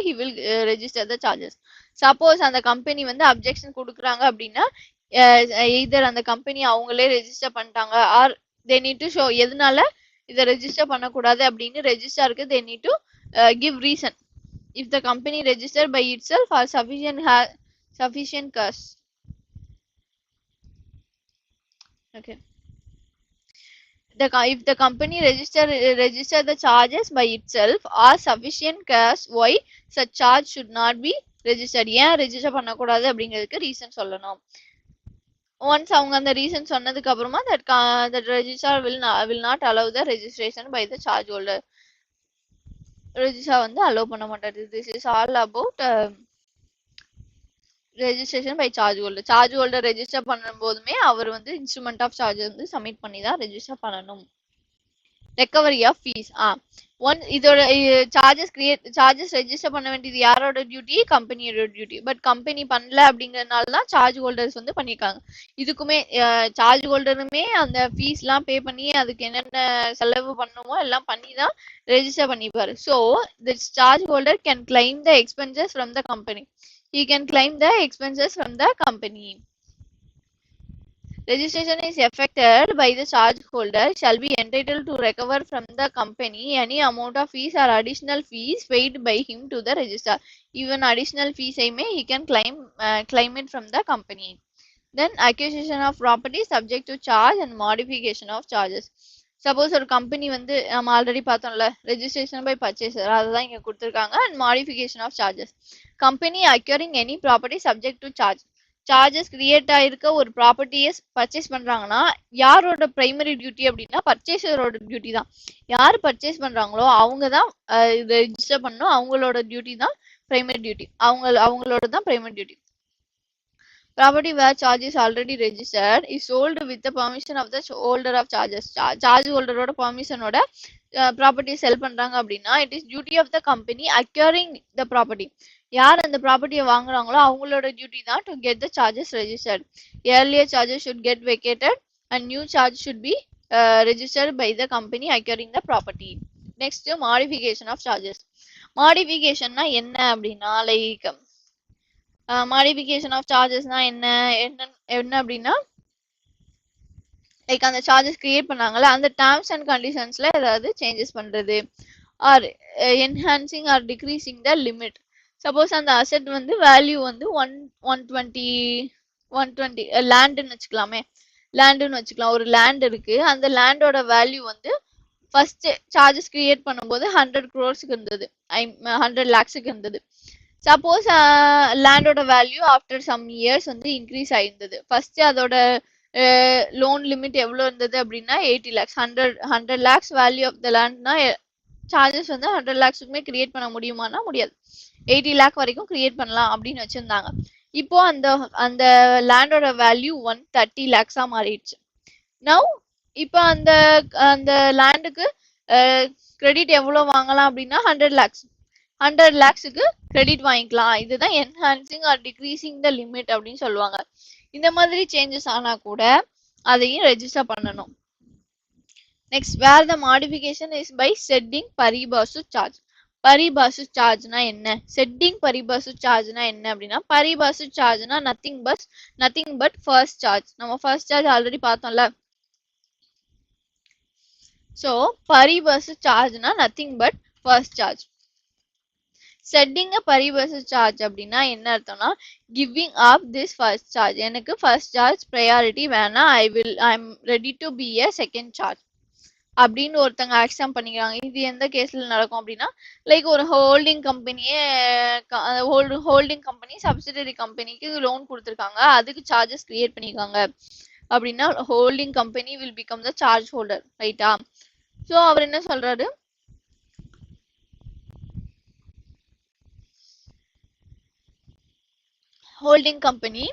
he will register the charges. Suppose அந்த company வந்து objection கொடுக்குறாங்க அப்படின்னா either அந்த company அவங்களே ரெஜிஸ்டர் பண்ணிட்டாங்க or they need to show எதனால இதை ரெஜிஸ்டர் பண்ணக்கூடாது அப்படின்னு ரெஜிஸ்டருக்கு they need to give reason if the company registered by itself or sufficient cost. Okay. If the company register the charges by itself or sufficient cash, why such charge should not be registered? ஏன் register பண்ணக்கூடாது அப்படிங்கிறதுக்கு reason சொல்லணும். Once அவங்க அந்த reason சொன்னதுக்கு அப்புறமா that registrar will not allow the registration by the charge holder. Register வந்து allow பண்ண மாட்டாரு. This is all about registration by charge holder. Charge holder register பண்ணும்போதுமே அவர் வந்து இன்ஸ்ட்ருமெண்ட் ஆஃப் சார்ஜ் வந்து சப்மிட் பண்ணி தான் ரெஜிஸ்டர் பண்ணணும். ரெக்கவரி ஆஃப் ஃபீஸ் இதோட சார்ஜஸ் ரெஜிஸ்டர் பண்ண வேண்டியது யாரோட டியூட்டி? கம்பெனியோட டியூட்டி. பட் கம்பெனி பண்ணல அப்படிங்கறதுனால தான் சார்ஜ் ஹோல்டர்ஸ் வந்து பண்ணிருக்காங்க. இதுக்குமே சார்ஜ் ஹோல்டருமே அந்த ஃபீஸ் எல்லாம் பே பண்ணி அதுக்கு என்னென்ன செலவு பண்ணுமோ எல்லாம் பண்ணி தான் ரெஜிஸ்டர் பண்ணிப்பாரு. So the charge holder can claim the expenses from the company. He can claim the expenses from the company. Registration is effected by the charge holder shall be entitled to recover from the company any amount of fees or additional fees paid by him to the registrar. Even additional fees he can claim it from the company. Then acquisition of property subject to charge and modification of charges. Suppose ஒரு company வந்து நம்ம already பார்த்தோம்ல registration by purchaser அதுதான் இங்க கொடுத்துருக்காங்க and modification of charges. Company acquiring any property subject to charges create ஆயிருக்க ஒரு ப்ராப்பர்ட்டியை பர்ச்சேஸ் பண்றாங்கன்னா யாரோட பிரைமரி டியூட்டி அப்படின்னா பர்ச்சேசரோட டியூட்டி தான். யார் பர்ச்சேஸ் பண்றாங்களோ அவங்க தான் ரெஜிஸ்டர் பண்ணணும். அவங்களோட டியூட்டி தான் பிரைமரி டியூட்டி. அவங்களோட தான் primary duty. Property where charge is already registered is sold with the permission of the holder of charges. Charge holder ஓட permission ஓட ப்ராப்பர்ட்டி செல் பண்றாங்க அப்படின்னா it is duty of the company acquiring the property. யார் அந்த ப்ராப்பர்ட்டியை வாங்குறாங்களோ அவங்களோட duty தான் to get the charges registered. Earlier charges should get vacated and new charge should be registered by the company acquiring the property. Next modification of charges. Modificationனா என்ன அப்படின்னா like modification of சார்ஜஸ்னா என்ன அப்படின்னா like அந்த charges create பண்ணாங்கல்ல அந்த terms and கண்டிஷன்ஸ்ல ஏதாவது changes பண்றது or enhancing or decreasing the limit. Suppose அந்த அசெட் வந்து வேல்யூ வந்து 120 லேண்டுன்னு வச்சுக்கலாம். ஒரு லேண்ட் இருக்கு. அந்த லேண்டோட வேல்யூ வந்து ஃபர்ஸ்ட் சார்ஜஸ் கிரியேட் பண்ணும்போது 100 crores இருந்தது, 100 lakhs இருந்தது. சப்போஸ் லேண்டோட வேல்யூ ஆஃப்டர் சம் இயர்ஸ் வந்து இன்க்ரீஸ் ஆயிருந்தது. ஃபர்ஸ்ட் அதோட லோன் லிமிட் எவ்வளோ இருந்தது அப்படின்னா 80 lakhs. 100 lakhs value of the லேண்ட்னா சார்ஜஸ் வந்து 100 lakhsக்குமே கிரியேட் பண்ண முடியுமானா முடியாது. 80 lakh வரைக்கும் கிரியேட் பண்ணலாம் அப்படின்னு வச்சிருந்தாங்க. இப்போ அந்த லேண்டோட வேல்யூ 130 lakhs மாறிடுச்சு. நவ் இப்போ அந்த லேண்டுக்கு கிரெடிட் எவ்வளோ வாங்கலாம் அப்படின்னா 100 lakhs. 100 lakhsக்கு கிரெடிட் வாங்கிக்கலாம். இதுதான் enhancing or decreasing the limit அப்படின்னு சொல்லுவாங்க. இந்த மாதிரி சேஞ்சஸ் ஆனா கூட அதையும் ரெஜிஸ்டர் பண்ணணும். Next where the modification is by setting pari passu charge. Pari passu சார்ஜ்னா என்ன? செட்டிங் பரிபாசு சார்ஜ்னா என்ன அப்படின்னா பரிபாசு சார்ஜ்னா நத்திங் பட் ஃபர்ஸ்ட் சார்ஜ். நம்ம ஃபர்ஸ்ட் சார்ஜ் ஆல்ரெடி பார்த்தோம்ல. ஸோ பரிபாசு சார்ஜ்னா nothing but first charge. Setting pari passu charge அப்படின்னா என்ன அர்த்தம்னா giving up this first charge. எனக்கு ஃபர்ஸ்ட் சார்ஜ் ப்ரையாரிட்டி வேணாம், I am ready to be a second charge அப்படின்னு ஒருத்தங்க அக்செப்ட் பண்ணிக்கிறாங்க. இது எந்த கேஸ்ல நடக்கும் அப்படின்னா லைக் ஒரு ஹோல்டிங் கம்பெனி சப்சிடரி கம்பெனிக்கு லோன் கொடுத்துருக்காங்க, அதுக்கு சார்ஜஸ் கிரியேட் பண்ணிருக்காங்க அப்படின்னா holding company will become the charge holder, ரைட்டா? ஸோ அவர் என்ன சொல்றாரு, ஹோல்டிங் கம்பெனி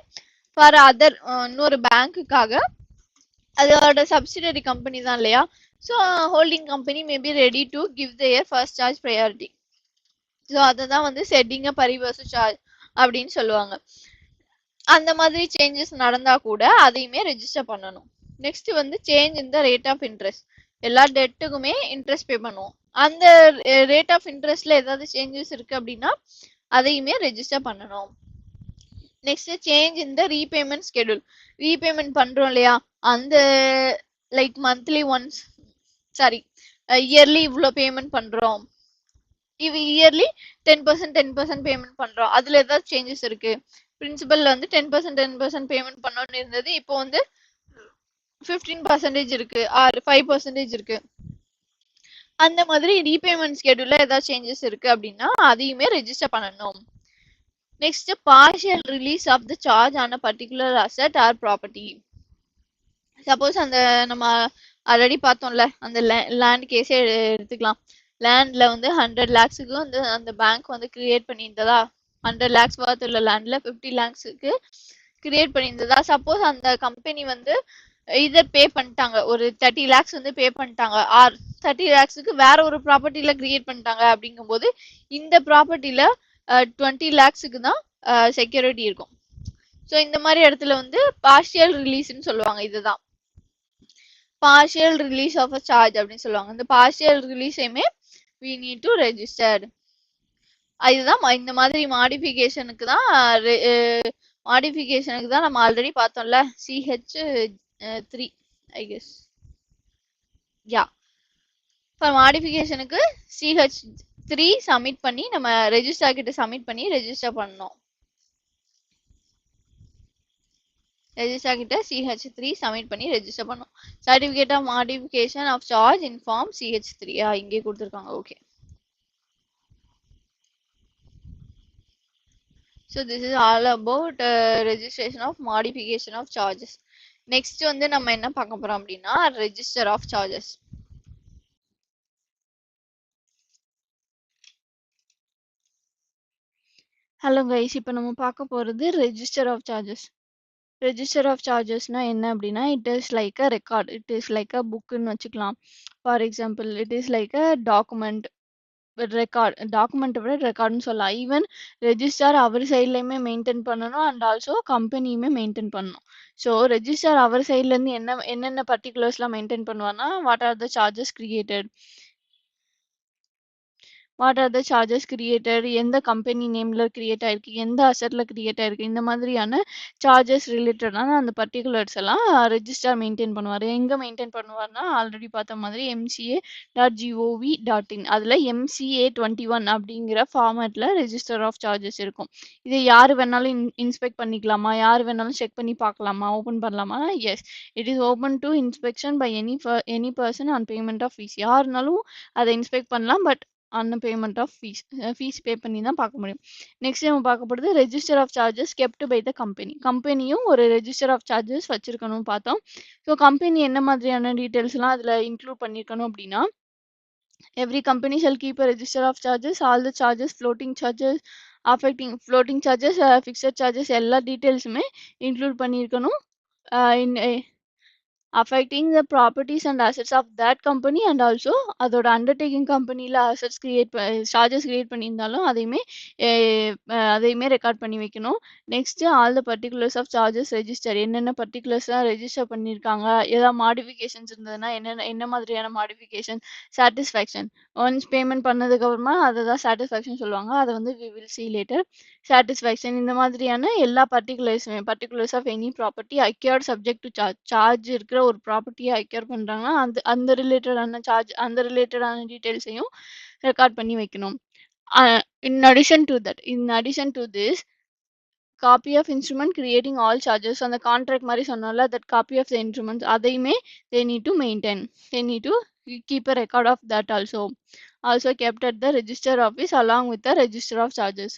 ஃபார் அதர் இன்னொரு பேங்க்குக்காக அதோட சப்சிடரி கம்பெனி தான் இல்லையா? So holding company maybe ready to give their first charge priority. So அதை தான் வந்து செட்டிங் பரிபாசு சார்ஜ் அப்படின்னு சொல்லுவாங்க. அந்த மாதிரி சேஞ்சஸ் நடந்தா கூட அதையுமே ரெஜிஸ்டர் பண்ணணும். நெக்ஸ்ட் வந்து change in the rate of interest. எல்லா டெட்டுக்குமே இன்ட்ரெஸ்ட் பே பண்ணுவோம். அந்த ரேட் ஆஃப் இன்ட்ரெஸ்ட்ல ஏதாவது சேஞ்சஸ் இருக்கு அப்படின்னா அதையுமே ரெஜிஸ்டர் பண்ணணும். Next change in the repayment schedule. Repayment பண்றோம் இல்லையா, அந்த like monthly once, sorry yearly இவ்வளோ பேமெண்ட் பண்றோம், இயர்லி 10% பேமெண்ட் பண்றோம், அதுல ஏதாவது சேஞ்சஸ் இருக்கு. பிரின்சிபல்ல வந்து 10% பேமெண்ட் பண்ணணும்னு இருந்தது, இப்போ வந்து 15% இருக்கு ஆர் 5% இருக்கு. அந்த மாதிரி ரீபேமெண்ட் ஸ்கெடியூல்ல ஏதாவது சேஞ்சஸ் இருக்கு அப்படின்னா அதையுமே ரெஜிஸ்டர் பண்ணணும். Next partial release of the charge on a particular asset or property. Suppose அந்த நம்ம ஆல்ரெடி பார்த்தோம்ல அந்த லேண்ட் கேஸே எடுத்துக்கலாம். லேண்ட்ல வந்து 100 lakhsக்கு வந்து அந்த பேங்க் வந்து கிரியேட் பண்ணியிருந்ததா, 100 lakhs worth உள்ள லேண்ட்ல 50 lakhsக்கு கிரியேட் பண்ணியிருந்ததா. சப்போஸ் அந்த கம்பெனி வந்து இதை பே பண்ணிட்டாங்க, ஒரு 30 lakhs வந்து பே பண்ணிட்டாங்க, ஆர் 30 lakhsக்கு வேற ஒரு ப்ராப்பர்ட்டில கிரியேட் பண்ணிட்டாங்க. அப்படிங்கும்போது இந்த ப்ராப்பர்ட்டில 20 lakhsக்கு தான் செக்யூரிட்டி இருக்கும். ஸோ இந்த மாதிரி இடத்துல வந்து பார்ஷியல் ரிலீஸ்ன்னு சொல்லுவாங்க. இதுதான் partial release of a charge அப்படின்னு சொல்லுவாங்க. இந்த பார்ஷியல் ரிலீஸையுமே we need to register. இதுதான் இந்த மாதிரி மாடிஃபிகேஷனுக்கு தான் நம்ம ஆல்ரெடி பார்த்தோம்ல CH3 I guess. Yeah, for மாடிஃபிகேஷனுக்கு CH3 சப்மிட் பண்ணி நம்ம ரெஜிஸ்டர் கிட்ட சப்மிட் பண்ணி ரெஜிஸ்டர் பண்ணோம். ரெஜிஸ்டர் கிட்ட CH3 சப்மிட் பண்ணி ரெஜிஸ்டர் பண்ணோம். Certificate of modification of charge in form CH3 இங்கே கொடுத்துருக்காங்க. Okay, so this is all about registration of modification of charges. Next வந்து நம்ம என்ன பார்க்க போறோம் அப்படின்னா register of charges. Hello guys, இப்போ நம்ம பார்க்க போறது register of charges. register of charges னா என்ன அப்படின்னா it is like a record, it is like a book ன்னு வச்சுக்கலாம். For example, it is like a document, record, டாக்குமெண்ட்டை விட ரெக்கார்ட்னு சொல்லலாம். ஈவன் ரெஜிஸ்டர் அவர் சைட்லையுமே மெயின்டைன் பண்ணணும் அண்ட் ஆல்சோ கம்பெனியுமே மெயின்டைன் பண்ணணும். ஸோ ரெஜிஸ்டர் அவர் சைட்லேருந்து என்னென்ன பர்டிகுலர்ஸ்லாம் மெயின்டைன் பண்ணுவார்னா what are the charges created, what are the charges created, எந்த கம்பெனி நேமில் கிரியேட் ஆயிருக்கு, எந்த அசட்டில் கிரியேட் ஆயிருக்கு, இந்த மாதிரியான சார்ஜஸ் ரிலேட்டடான அந்த பர்டிகுலர்ஸ் எல்லாம் ரெஜிஸ்டர் மெயின்டைன் பண்ணுவார். எங்கே மெயின்டைன் பண்ணுவார்னா ஆல்ரெடி பார்த்த மாதிரி MCA.gov.in அதில் MCA21 அப்படிங்கிற ஃபார்மேட்டில் ரெஜிஸ்டர் ஆஃப் சார்ஜஸ் இருக்கும். இதை யார் வேணாலும் இன்ஸ்பெக்ட் பண்ணிக்கலாமா, யார் வேணாலும் செக் பண்ணி பார்க்கலாமா, ஓப்பன் பண்ணலாமா? Yes, it is open to inspection by any person on payment of fees. யாருனாலும் அதை இன்ஸ்பெக்ட் பண்ணலாம், பட் அந்த பேமெண்ட் ஆஃப் ஃபீஸ் பே பண்ணி தான் பார்க்க முடியும். நெக்ஸ்ட் நம்ம பார்க்க போகிறது register of charges kept by the company. கம்பெனியும் ஒரு ரெஜிஸ்டர் ஆஃப் சார்ஜஸ் வச்சிருக்கணும் பார்த்தோம். ஸோ கம்பெனி என்ன மாதிரியான டீட்டெயில்ஸ்லாம் அதில் இன்க்ளூட் பண்ணியிருக்கணும் அப்படின்னா every company shall keep a register of charges, all the charges, floating charges, floating charges, fixed charges, எல்லா டீட்டெயில்ஸுமே இன்க்ளூட் பண்ணியிருக்கணும். affecting the properties and assets of that company and also அதோட அண்டர்டேக்கிங் கம்பெனியில் அசட்ஸ் சார்ஜஸ் கிரியேட் பண்ணியிருந்தாலும் அதையுமே record பண்ணி வைக்கணும். Next all the particulars of charges register, என்னென்ன பர்டிகுலர்ஸ்லாம் ரெஜிஸ்டர் பண்ணியிருக்காங்க, ஏதாவது மாடிஃபிகேஷன்ஸ் இருந்ததுன்னா என்ன மாதிரியான மாடிஃபிகேஷன், சாட்டிஸ்ஃபேக்ஷன், ஒன்ஸ் பேமெண்ட் பண்ணதுக்கப்புறமா அதை தான் சாட்டிஸ்ஃபேக்ஷன் சொல்லுவாங்க, அதை வந்து we will see later. Satisfaction இந்த மாதிரியான எல்லா particulars of any property acquired subject to charge இருக்கிற ஒரு ப்ராப்பர்ட்டியை அக்யூர் பண்ணுறாங்கன்னா அந்த ரிலேட்டடான சார்ஜ், அந்த ரிலேட்டடான டீட்டெயில்ஸையும் ரெக்கார்ட் பண்ணி வைக்கணும். In addition to this copy of instrument creating all charges, அந்த கான்ட்ராக்ட் மாதிரி சொன்னால that copy of the instruments அதையுமே they need to maintain, they need to keep a record of that also kept at the register office along with the register of charges.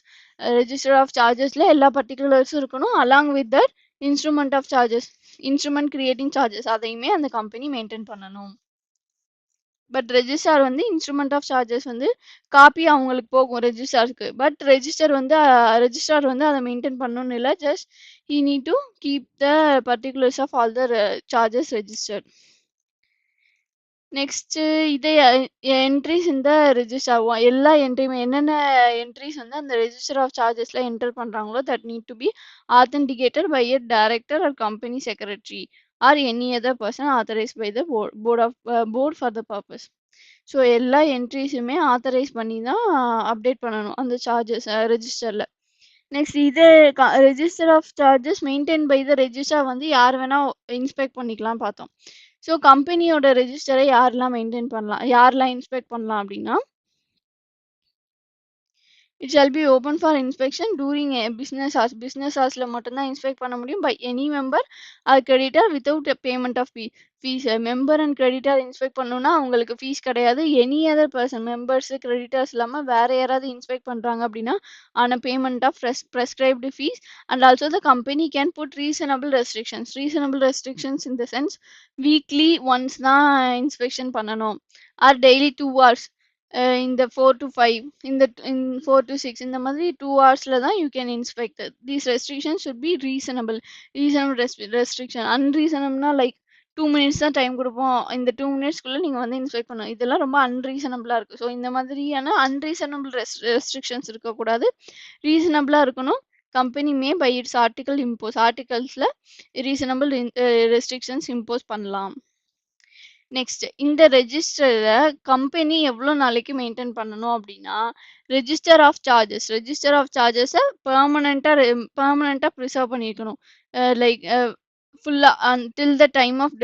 register of chargesல எல்லா பர்டிகுலர்ஸும் இருக்கணும் along with that instrument of charges, instrument creating charges அதையுமே அந்த company maintain பண்ணணும். But registrar வந்து instrument of charges வந்து copy அவங்களுக்கு போகும் ரெஜிஸ்டாருக்கு, but registrar வந்து அதை மெயின்டைன் பண்ணணும்னு இல்லை, just he need to keep the particulars of all the charges registered. Next இதே என்ட்ரிஸ் இந்த ரெஜிஸ்டர், எல்லா என்ட்ரியுமே என்னென்ன என்ட்ரிஸ் வந்து அந்த ரெஜிஸ்டர் ஆஃப் சார்ஜஸ்ல என்டர் பண்றாங்களோ that need to be authenticated by a director or company secretary or any other person authorise by the board for the purpose. So எல்லா என்ட்ரிஸுமே ஆத்தரைஸ் பண்ணி தான் அப்டேட் பண்ணணும் அந்த சார்ஜஸ் ரெஜிஸ்டர்ல. நெக்ஸ்ட் இது register of charges maintain by the register வந்து யார் வேணா இன்ஸ்பெக்ட் பண்ணிக்கலாம் பார்த்தோம். ஸோ கம்பெனியோட ரெஜிஸ்டரை யாரெல்லாம் மெயின்டைன் பண்ணலாம், யாரெல்லாம் இன்ஸ்பெக்ட் பண்ணலாம் அப்படின்னா, it shall be open for inspection during business hours. Business ஹார்ஸில் மட்டும்தான் இன்ஸ்பெக்ட் பண்ண முடியும் by any member or creditor without payment of fees. Member and creditor inspect பண்ணணும்னா அவங்களுக்கு ஃபீஸ் கிடையாது. Any other person, members creditors இல்லாமல் வேற யாராவது இன்ஸ்பெக்ட் பண்ணுறாங்க அப்படின்னா on a payment of prescribed fees. And also the company can put reasonable restrictions. Reasonable restrictions in the sense weekly once தான் inspection பண்ணணும், ஆர் டெய்லி 2 hours, இந்த 4 to 5, in 4 to 6, இந்த மாதிரி 2 ஹவர்ஸ்ல தான் you can inspect. These restrictions should be reasonable. Restriction அன்ரீசனபிள்னா like 2 minutes தான் time கொடுப்போம், இந்த 2 மினிட்ஸ்க்குள்ள நீங்க வந்து இன்ஸ்பெக்ட் பண்ணணும், இதெல்லாம் ரொம்ப அன்ரீசனபிளா இருக்கு. ஸோ இந்த மாதிரியான அன்ரீசனபிள் ரெஸ்ட்ரிக்ஷன்ஸ் இருக்கக்கூடாது, ரீசனபிளா இருக்கணும். கம்பெனி மே பை இட்ஸ் ஆர்டிகல்ஸ்ல ரீசனபிள் ரெஸ்ட்ரிக்ஷன்ஸ் இம்போஸ் பண்ணலாம். நெக்ஸ்ட் இந்த ரெஜிஸ்டரை கம்பெனி எவ்வளோ நாளைக்கு மெயின்டைன் பண்ணணும் அப்படின்னா, ரெஜிஸ்டர் ஆஃப் சார்ஜஸை பெர்மனண்ட்டாக ப்ரிசர்வ் பண்ணியிருக்கணும். லைக் ஃபுல்லாக till the time of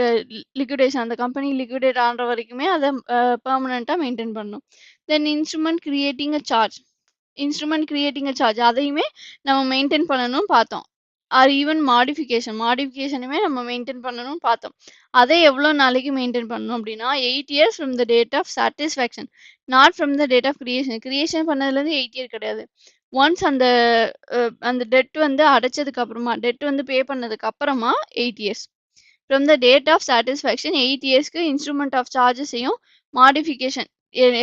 liquidation, அந்த கம்பெனி லிக்விடேட் ஆகிற வரைக்குமே அதை பெர்மனண்ட்டாக மெயின்டைன் பண்ணணும். Then instrument creating a charge அதையுமே நம்ம மெயின்டைன் பண்ணணும்னு பார்த்தோம். ஆர் ஈவன் மாடிஃபிகேஷனுமே நம்ம மெயின்டைன் பண்ணணும்னு பார்த்தோம். அதை எவ்வளோ நாளைக்கு மெயின்டைன் பண்ணணும் அப்படின்னா, 8 years from the date of satisfaction, not from the date of creation பண்ணதுலேருந்து 8 year கிடையாது. ஒன்ஸ் அந்த டெட் வந்து அடைச்சதுக்கு அப்புறமா, டெட் வந்து பே பண்ணதுக்கு அப்புறமா 8 years. From the date of satisfaction 8 yearsக்கு இன்ஸ்ட்ருமெண்ட் ஆஃப் சார்ஜஸையும் மாடிஃபிகேஷன்,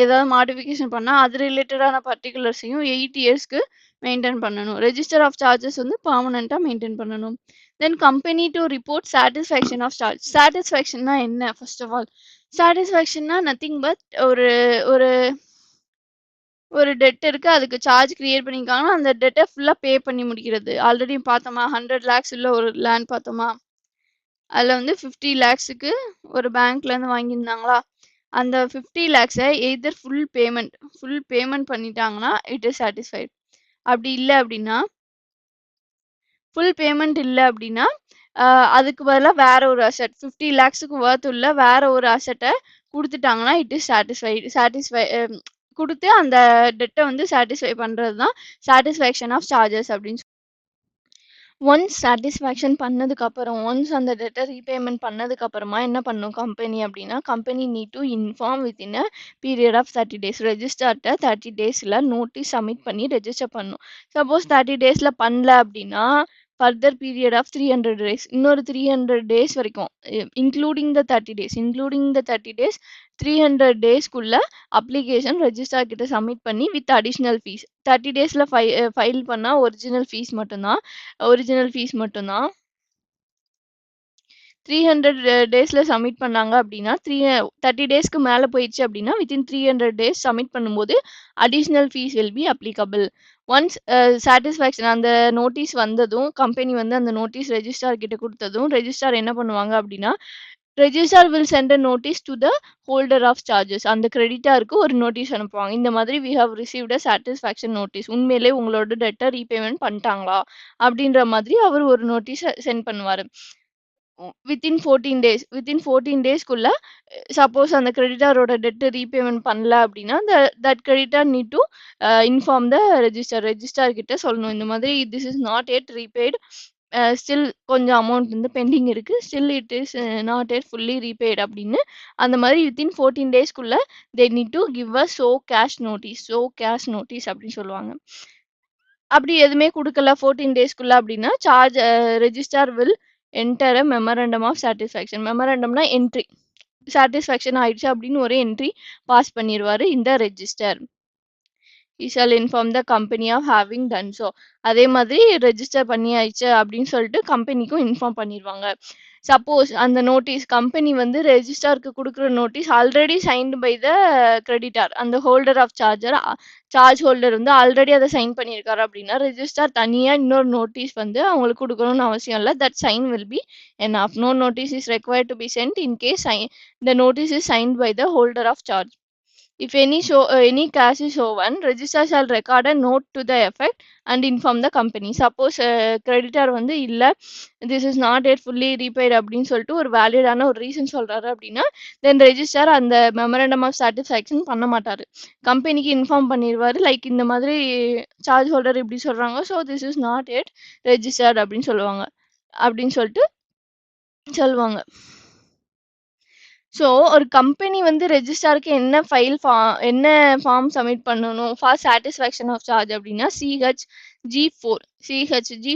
ஏதாவது மாடிஃபிகேஷன் பண்ணால் அது ரிலேட்டடான பர்டிகுலர்ஸையும் 8 yearsக்கு மெயின்டைன் பண்ணணும். ரெஜிஸ்டர் ஆஃப் சார்ஜஸ் வந்து பர்மனெண்ட்டாக மெயின்டைன் பண்ணணும். Then company to report satisfaction of charge. சாட்டிஸ்ஃபேக்ஷன்னா என்ன? ஃபர்ஸ்ட் ஆஃப் ஆல் சாட்டிஸ்ஃபேக்ஷன்னா நத்திங் பட் ஒரு ஒரு ஒரு டெட் இருக்கு, அதுக்கு சார்ஜ் கிரியேட் பண்ணியிருக்காங்கன்னா அந்த டெட்டை ஃபுல்லாக பே பண்ணி முடிக்கிறது. ஆல்ரெடி பார்த்தோமா 100 lakhs உள்ள ஒரு லேண்ட் பார்த்தோமா, அதில் வந்து 50 lakhsக்கு ஒரு பேங்க்லேருந்து வாங்கியிருந்தாங்களா, அந்த 50 lakhsஐ எய்தர் ஃபுல் பேமெண்ட் பண்ணிட்டாங்கன்னா இட் இஸ் சாட்டிஸ்ஃபைட். அப்படி இல்லை அப்படின்னா, ஃபுல் பேமெண்ட் இல்லை அப்படின்னா அதுக்கு பதிலாக வேற ஒரு அசெட் 50 lakhsக்கு ஒர்த் உள்ள வேற ஒரு அசெட்டை கொடுத்துட்டாங்கன்னா இட் இஸ் சாட்டிஸ்ஃபை கொடுத்து அந்த டெட்டை வந்து சாட்டிஸ்ஃபை பண்ணுறது தான் சாட்டிஸ்ஃபேக்ஷன் ஆஃப் சார்ஜஸ் அப்படின்னு. ஒன்ஸ் சாட்டிஸ்ஃபேக்ஷன் பண்ணதுக்கப்புறம், ஒன்ஸ் அந்த டெட்டை ரீபேமெண்ட் பண்ணதுக்கப்புறமா என்ன பண்ணும் கம்பெனி அப்படின்னா, company need to inform within a period of 30 days. ரெஜிஸ்டர்ட்ட 30 daysல நோட்டீஸ் சப்மிட் பண்ணி ரெஜிஸ்டர் பண்ணும். சப்போஸ் 30 daysல பண்ணல அப்படின்னா ஃபர்தர் பீரியட் ஆஃப் 300 days, இன்னொரு 300 days வரைக்கும், இன்க்ளூடிங் த 30 days 300 daysக்குள்ள அப்ளிகேஷன் ரெஜிஸ்டார் கிட்ட சப்மிட் பண்ணி வித் அடிஷ்னல் ஃபீஸ். 30 daysல ஃபைல் பண்ணால் ஒரிஜினல் ஃபீஸ் மட்டும்தான். 300 daysல சப்மிட் பண்ணாங்க அப்படின்னா 30 daysக்கு மேலே போயிடுச்சு அப்படின்னா வித்தின் 300 days சப்மிட் பண்ணும்போது additional fees will be applicable. Once satisfaction அந்த நோட்டீஸ் வந்ததும், கம்பெனி வந்து அந்த நோட்டீஸ் ரெஜிஸ்டார் கிட்ட கொடுத்ததும், ரெஜிஸ்டார் என்ன பண்ணுவாங்க அப்படின்னா, registrar will send a notice to the holder of charges. அந்த கிரெடிட்டாருக்கு ஒரு நோட்டீஸ் அனுப்புவாங்க. இந்த மாதிரி we have received a satisfaction notice, உண்மையிலே உங்களோட டெட்டை ரீபேமெண்ட் பண்ணிட்டாங்களா அப்படின்ற மாதிரி அவர் ஒரு நோட்டீஸ் சென்ட் பண்ணுவார். வித்தின் 14 daysக்குள்ள சப்போஸ் அந்த கிரெடிட்டாரோட டெட் ரீபேமெண்ட் பண்ணல அப்படின்னா that creditor need to inform the registrar கிட்ட சொல்லணும். இந்த மாதிரி this is not yet repaid, still கொஞ்சம் அமௌண்ட் வந்து பெண்டிங் இருக்கு, still it is not yet fully repaid அப்படின்னு அந்த மாதிரி வித்தின் 14 daysக்குள்ள they need to give a show cause notice அப்படின்னு சொல்லுவாங்க. அப்படி எதுவுமே கொடுக்கல 14 daysக்குள்ள அப்படின்னா registrar will enter memorandum of satisfaction. மெமரண்டம்னா என்ட்ரி, சாட்டிஸ்ஃபேக்ஷன் ஆயிடுச்சு அப்படின்னு ஒரு என்ட்ரி பாஸ் பண்ணிடுவாரு இந்த register. he shall inform the company of having done so. அதே மாதிரி ரெஜிஸ்டர் பண்ணியாயிடுச்சு அப்படின்னு சொல்லிட்டு கம்பெனிக்கும் இன்ஃபார்ம் பண்ணிடுவாங்க. சப்போஸ் அந்த நோட்டீஸ் கம்பெனி வந்து ரெஜிஸ்டாருக்கு கொடுக்குற notice already signed by the creditor, அந்த ஹோல்டர் ஆஃப் சார்ஜ் ஹோல்டர் வந்து ஆல்ரெடி அதை சைன் பண்ணியிருக்காரு அப்படின்னா ரெஜிஸ்டார் தனியாக இன்னொரு நோட்டீஸ் வந்து அவங்களுக்கு கொடுக்கணும்னு அவசியம் இல்லை. That sign will be enough. No notice is required to be sent in case the notice is signed by the holder of charge. If any cash is shown, registrar shall record a note to the effect and inform the company. Suppose creditor வந்து இல்ல this is not yet fully repaid அப்படின்னு சொல்லிட்டு ஒரு வேலிடான ஒரு reason சொல்றாரு அப்படின்னா தென் registrar அந்த memorandum of satisfaction பண்ண மாட்டாரு. கம்பெனிக்கு இன்ஃபார்ம் பண்ணிடுவாரு லைக் இந்த மாதிரி சார்ஜ் ஹோல்டர் இப்படி சொல்றாங்க so this is not yet registered அப்படின்னு சொல்லுவாங்க அப்படின்னு சொல்லிட்டு சொல்லுவாங்க. ஸோ ஒரு கம்பெனி வந்து ரெஜிஸ்டாருக்கு என்ன ஃபார்ம் சப்மிட் பண்ணணும் ஃபார் சாட்டிஸ்ஃபேக்ஷன் ஆஃப் சார்ஜ் அப்படின்னா சிஹெச்ஜி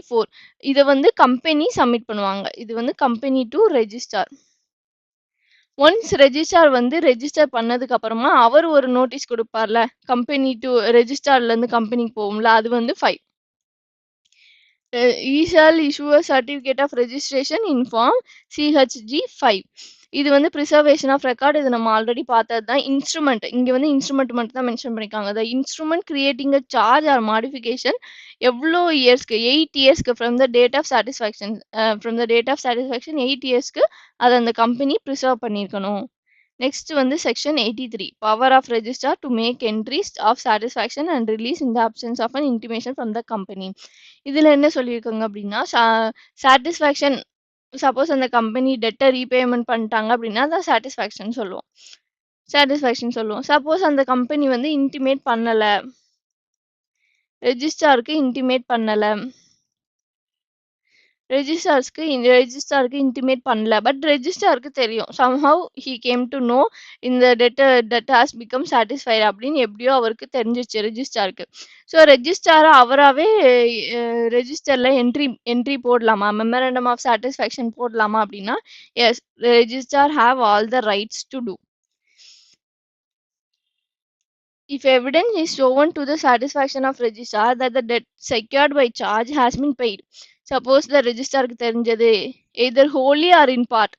ஃபோர் இதை வந்து கம்பெனி சப்மிட் பண்ணுவாங்க. இது வந்து company to registrar. Once registrar வந்து ரெஜிஸ்டர் பண்ணதுக்கு அப்புறமா அவர் ஒரு நோட்டீஸ் கொடுப்பார்ல கம்பெனி டு ரெஜிஸ்டார்ல இருந்து கம்பெனிக்கு போகும்ல அது வந்து 5. He shall issue a certificate of registration in form CHG5. இது வந்து ப்ரிசர்வேஷன் ஆஃப் ரெக்கார்ட். இது நம்ம ஆல்ரெடி பார்த்தது தான். இன்ஸ்ட்ருமெண்ட் இங்கே வந்து இன்ஸ்ட்ருமெண்ட் மட்டும் தான் மென்ஷன் பண்ணியிருக்காங்க. The instrument creating a charge or modification எவ்வளோ இயர்ஸ்க்கு 8 இயர்ஸ்க்கு from the date of satisfaction 8 இயர்ஸ்க்கு அதை அந்த கம்பெனி ப்ரிசர்வ் பண்ணியிருக்கணும். நெக்ஸ்ட் வந்து section 83 power of registrar to make entries of satisfaction and release in the absence of an intimation from the company. இதில் என்ன சொல்லியிருக்காங்க அப்படின்னா சாட்டிஸ்ஃபேக்ஷன் சப்போஸ் அந்த கம்பெனி டெட்டை ரீபேமெண்ட் பண்ணிட்டாங்க அப்படின்னா அதான் சாட்டிஸ்ஃபேக்ஷன் சொல்லுவோம். சப்போஸ் அந்த கம்பெனி வந்து இன்டிமேட் பண்ணலை ரெஜிஸ்டாருக்கு இன்டிமேட் பண்ணல பட் ரெஜிஸ்டாருக்கு தெரியும் somehow he came to know இந்த டெட் ஹாஸ் பிகம் சாட்டிஸ்ஃபைட் அப்படின்னு எப்படியோ அவருக்கு தெரிஞ்சிச்சு ரெஜிஸ்டாருக்கு. ஸோ ரெஜிஸ்டாரை அவராகவே ரெஜிஸ்டரில் என்ட்ரி போடலாமா மெமரண்டம் ஆஃப் சாட்டிஸ்ஃபேக்ஷன் போடலாமா அப்படின்னா yes registrar have all the rights to do. If evidence is shown to the satisfaction of registrar that the debt secured by charge has been paid, suppose the registrar க்கு தெரிஞ்சது either wholly or in part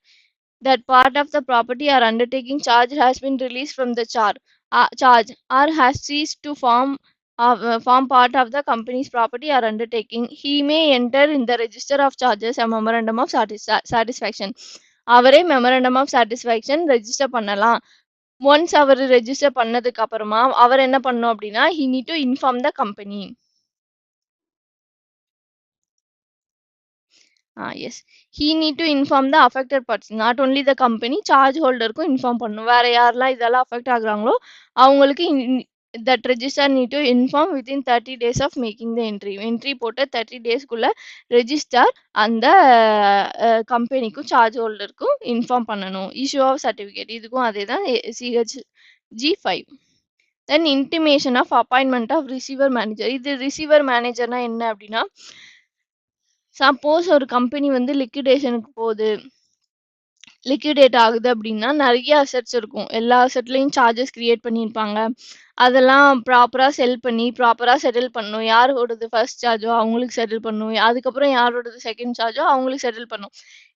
that part of the property or undertaking charge has been released from the charge or has ceased to form part of the company's property or undertaking, he may enter in the register of charges a memorandum of satisfaction. அவரே memorandum of satisfaction register பண்ணலாம். Once அவர் register பண்ணதுக்கு அப்புறமா அவர் என்ன பண்ணணும் அப்படின்னா he need to inform the company. Yes, he need to inform the affected parties, not only the company, charge holderக்கும் inform பண்ணணும். வேற யாரெல்லாம் இதெல்லாம் அஃபெக்ட் ஆகுறாங்களோ அவங்களுக்கு that register need to inform within 30 days of making the entry போட்டு 30 daysக்குள்ள register அந்த கம்பெனிக்கும் சார்ஜ் ஹோல்டருக்கும் இன்ஃபார்ம் பண்ணணும். இஷ்யூ ஆஃப் சர்டிஃபிகேட் இதுக்கும் அதே தான் CHG5. Then intimation of appointment of receiver manager. இது ரிசீவர் மேனேஜர்னா என்ன அப்படின்னா சப்போஸ் ஒரு கம்பெனி வந்து லிக்விடேட் ஆகுது அப்படின்னா நிறைய அசெட்ஸ் இருக்கும். எல்லா அசெட்லையும் சார்ஜஸ் கிரியேட் பண்ணியிருப்பாங்க. அதெல்லாம் ப்ராப்பராக செட்டில் பண்ணணும். யாரோடது ஃபர்ஸ்ட் சார்ஜோ அவங்களுக்கு செட்டில் பண்ணணும். அதுக்கப்புறம் யாரோடது செகண்ட் சார்ஜோ அவங்களுக்கு செட்டில் பண்ணணும்.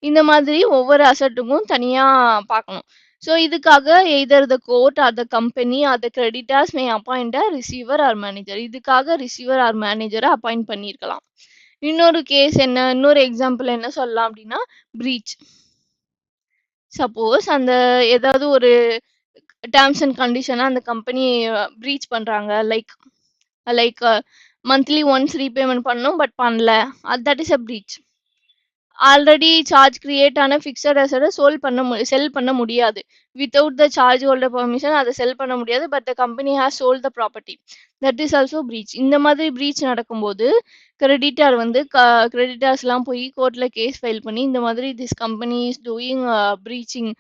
இந்த மாதிரி ஒவ்வொரு அசெட்டுக்கும் தனியாக பார்க்கணும். ஸோ இதுக்காக either the court or the company or the creditors may appoint a receiver or manager. இதுக்காக ரிசீவர் ஆர் மேனேஜரை அப்பாயிண்ட் பண்ணியிருக்கலாம். இன்னொரு எக்ஸாம்பிள் என்ன சொல்லலாம் அப்படின்னா பிரீச். சப்போஸ் அந்த ஏதாவது ஒரு டேர்ம்ஸ் அண்ட் கண்டிஷனா அந்த கம்பெனி பிரீச் பண்றாங்க லைக் மந்த்லி ஒன்ஸ் ரீபேமெண்ட் பண்ணணும் பட் பண்ணல that is a breach. Already charge create ஆன ஃபிக்ஸட் அசெட்டை செல் பண்ண முடியாது. Without the charge holder permission அதை செல் பண்ண முடியாது. But the company has sold the property, that is also breach. இந்த மாதிரி பிரீச் நடக்கும்போது கிரெடிட்டார் வந்து கிரெடிட்டார்ஸ்லாம் போய் கோர்ட்டில் கேஸ் ஃபைல் பண்ணி இந்த மாதிரி this company is doing breaching,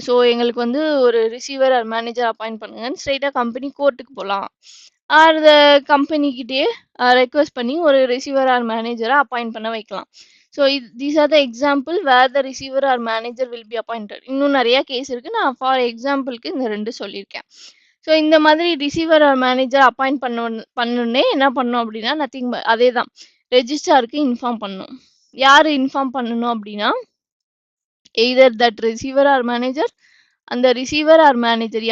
so எங்களுக்கு வந்து ஒரு ரிசீவர் ஆர் மேனேஜர் அப்பாயிண்ட் பண்ணுங்கன்னு ஸ்ட்ரைட்டாக கம்பெனி கோர்ட்டுக்கு போகலாம். ஆர் த கம்பெனிக்கிட்டே ரெக்வஸ்ட் பண்ணி ஒரு ரிசீவர் ஆர் மேனேஜரை அப்பாயிண்ட் பண்ண வைக்கலாம். So these are the example where the receiver or manager will be appointed. இன்னும் நிறைய கேஸ் இருக்கு. நான் ஃபார் எக்ஸாம்பிளுக்கு இந்த 2 சொல்லியிருக்கேன். ஸோ இந்த மாதிரி ரிசீவர் ஆர் மேனேஜர் அப்பாயிண்ட் பண்ணணுன்னே என்ன பண்ணணும் அப்படின்னா நத்திங் அதே தான் ரெஜிஸ்டாருக்கு இன்ஃபார்ம் பண்ணணும். யார் இன்ஃபார்ம் பண்ணணும் அப்படின்னா either that receiver or manager, அந்த ரிசீவர் ஆர் மேனேஜர்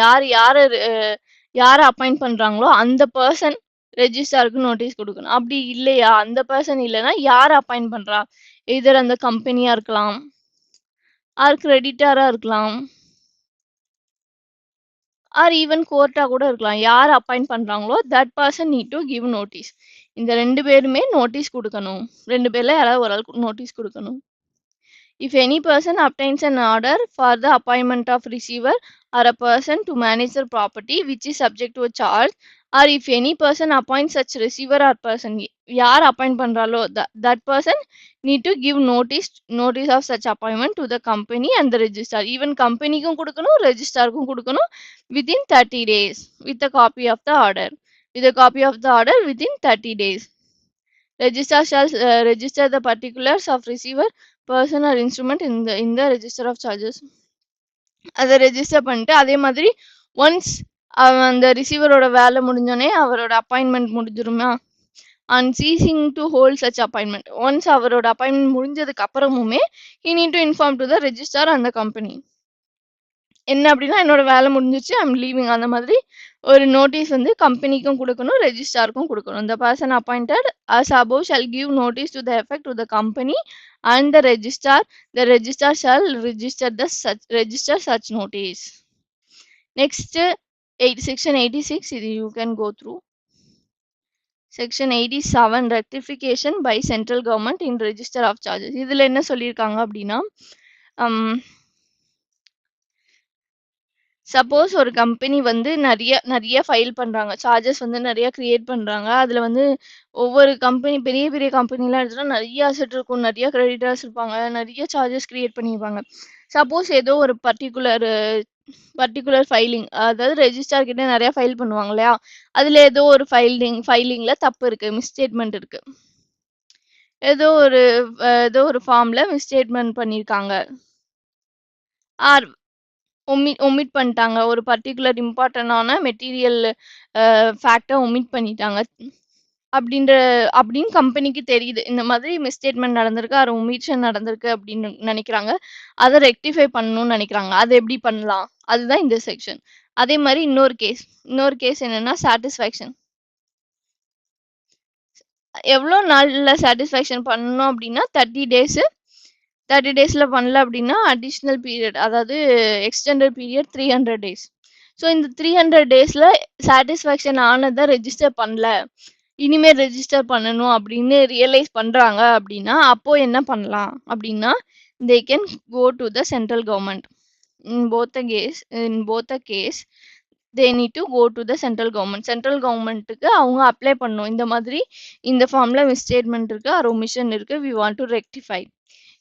யாரை அப்பாயிண்ட் பண்றாங்களோ அந்த பர்சன் ரெஜிஸ்டாருக்கு நோட்டீஸ் கொடுக்கணும். அப்படி இல்லையா அந்த பர்சன் இல்லைன்னா யார் அப்பாயிண்ட் பண்றா எய்தர் அந்த கம்பெனியா இருக்கலாம் ஆர் கிரெடிட்டாரா இருக்கலாம் ஆர் ஈவன் கோர்ட்டா கூட இருக்கலாம். யார் அப்பாயிண்ட் பண்றாங்களோ that person NEET to give notice. இந்த 2 பேருமே நோட்டீஸ் குடுக்கணும். 2 பேர்ல யாராவது ஒரு ஆள் நோட்டீஸ் குடுக்கணும். If any person obtains an order for the appointment of receiver or a person to manage the property which is subject to a charge, or if any person appoints such receiver or person, யார் appoint பண்றாலோ that person need to give notice of such appointment to the company and the registrar. Even companyக்கும் கொடுக்கணும், registrarக்கும் கொடுக்கணும் within 30 days with a copy of the order. With a copy of the order within 30 days. Registrar shall register the particulars of receiver, person or instrument in the register of charges. அதை register பண்ணிட்டு அதே மாதிரி once அந்த ரிசீவரோட வேலை முடிஞ்சோடனே அவரோட appointment முடிஞ்சிருமா, and ceasing to hold such appointment. ஒன்ஸ் அவரோட அப்பாயின்மெண்ட் முடிஞ்சதுக்கு அப்புறமுமே he need to inform to the registrar and the company. என்ன அப்படின்னா என்னோட வேலை முடிஞ்சிச்சு, ஐம் லீவிங், அந்த மாதிரி ஒரு நோட்டீஸ் வந்து கம்பெனிக்கும் கொடுக்கணும், ரெஜிஸ்டாருக்கும் கொடுக்கணும். The person appointed as above shall give notice to the effect to the company and the registrar. The registrar shall register such notice. Next, section 86, you can go through. Section 87, rectification by central government in register of charges. இதுல என்ன சொல்லியிருக்காங்க அப்படின்னா, suppose ஒரு company வந்து நிறைய file பண்றாங்க, charges வந்து நிறைய கிரியேட் பண்றாங்க. அதுல வந்து ஒவ்வொரு கம்பெனி, பெரிய பெரிய கம்பெனிலாம் எடுத்துட்டா நிறைய அசெட் இருக்கும், நிறைய கிரெடிட்டர்ஸ் இருப்பாங்க, நிறைய சார்ஜஸ் கிரியேட் பண்ணியிருப்பாங்க. சப்போஸ் ஏதோ ஒரு பர்டிகுலர் ஃபைலிங், அதாவது ரெஜிஸ்டார் கிட்ட நிறைய ஃபைல் பண்ணுவாங்க இல்லையா, அதுல ஏதோ ஒரு ஃபைலிங்ல தப்பு இருக்கு, மிஸ்டேட்மெண்ட் இருக்கு. ஏதோ ஒரு ஃபார்ம்ல மிஸ்டேட்மெண்ட் பண்ணியிருக்காங்க, ஆர் ஒமிட் பண்ணிட்டாங்க, ஒரு பர்டிகுலர் இம்பார்ட்டன்டான மெட்டீரியல் ஃபேக்டை ஒமிட் பண்ணிட்டாங்க அப்படின்னு கம்பெனிக்கு தெரியுது. இந்த மாதிரி மிஸ்டேட்மெண்ட் நடந்திருக்கு, அது ஒமிஷன் நடந்திருக்கு அப்படின்னு நினைக்கிறாங்க. அதை ரெக்டிஃபை பண்ணணும்னு நினைக்கிறாங்க. அது எப்படி பண்ணலாம், அதுதான் இந்த செக்ஷன். அதே மாதிரி இன்னொரு கேஸ் என்னன்னா சாட்டிஸ்ஃபேக்ஷன். எவ்வளோ நாள்ல சாட்டிஸ்ஃபேக்ஷன் பண்ணணும் அப்படின்னா 30 டேஸ். 30 டேஸ்ல பண்ணல அப்படின்னா அடிஷ்னல் பீரியட், அதாவது எக்ஸ்டெண்டட் பீரியட் 300 டேஸ். ஸோ இந்த 300 டேஸ்ல சாட்டிஸ்ஃபேக்ஷன் ஆனதை ரெஜிஸ்டர் பண்ணல, இனிமேல் ரெஜிஸ்டர் பண்ணணும் அப்படின்னு ரியலைஸ் பண்றாங்க அப்படின்னா அப்போ என்ன பண்ணலாம் அப்படின்னா, they can go to the central government. In both the case they need to go to the central government. Central கவர்மெண்ட்டுக்கு அவங்க அப்ளை பண்ணணும், இந்த மாதிரி இந்த ஃபார்ம்ல மிஸ்டேட்மெண்ட் இருக்கு, ஆர் ஒமிஷன் இருக்கு, we want to rectify.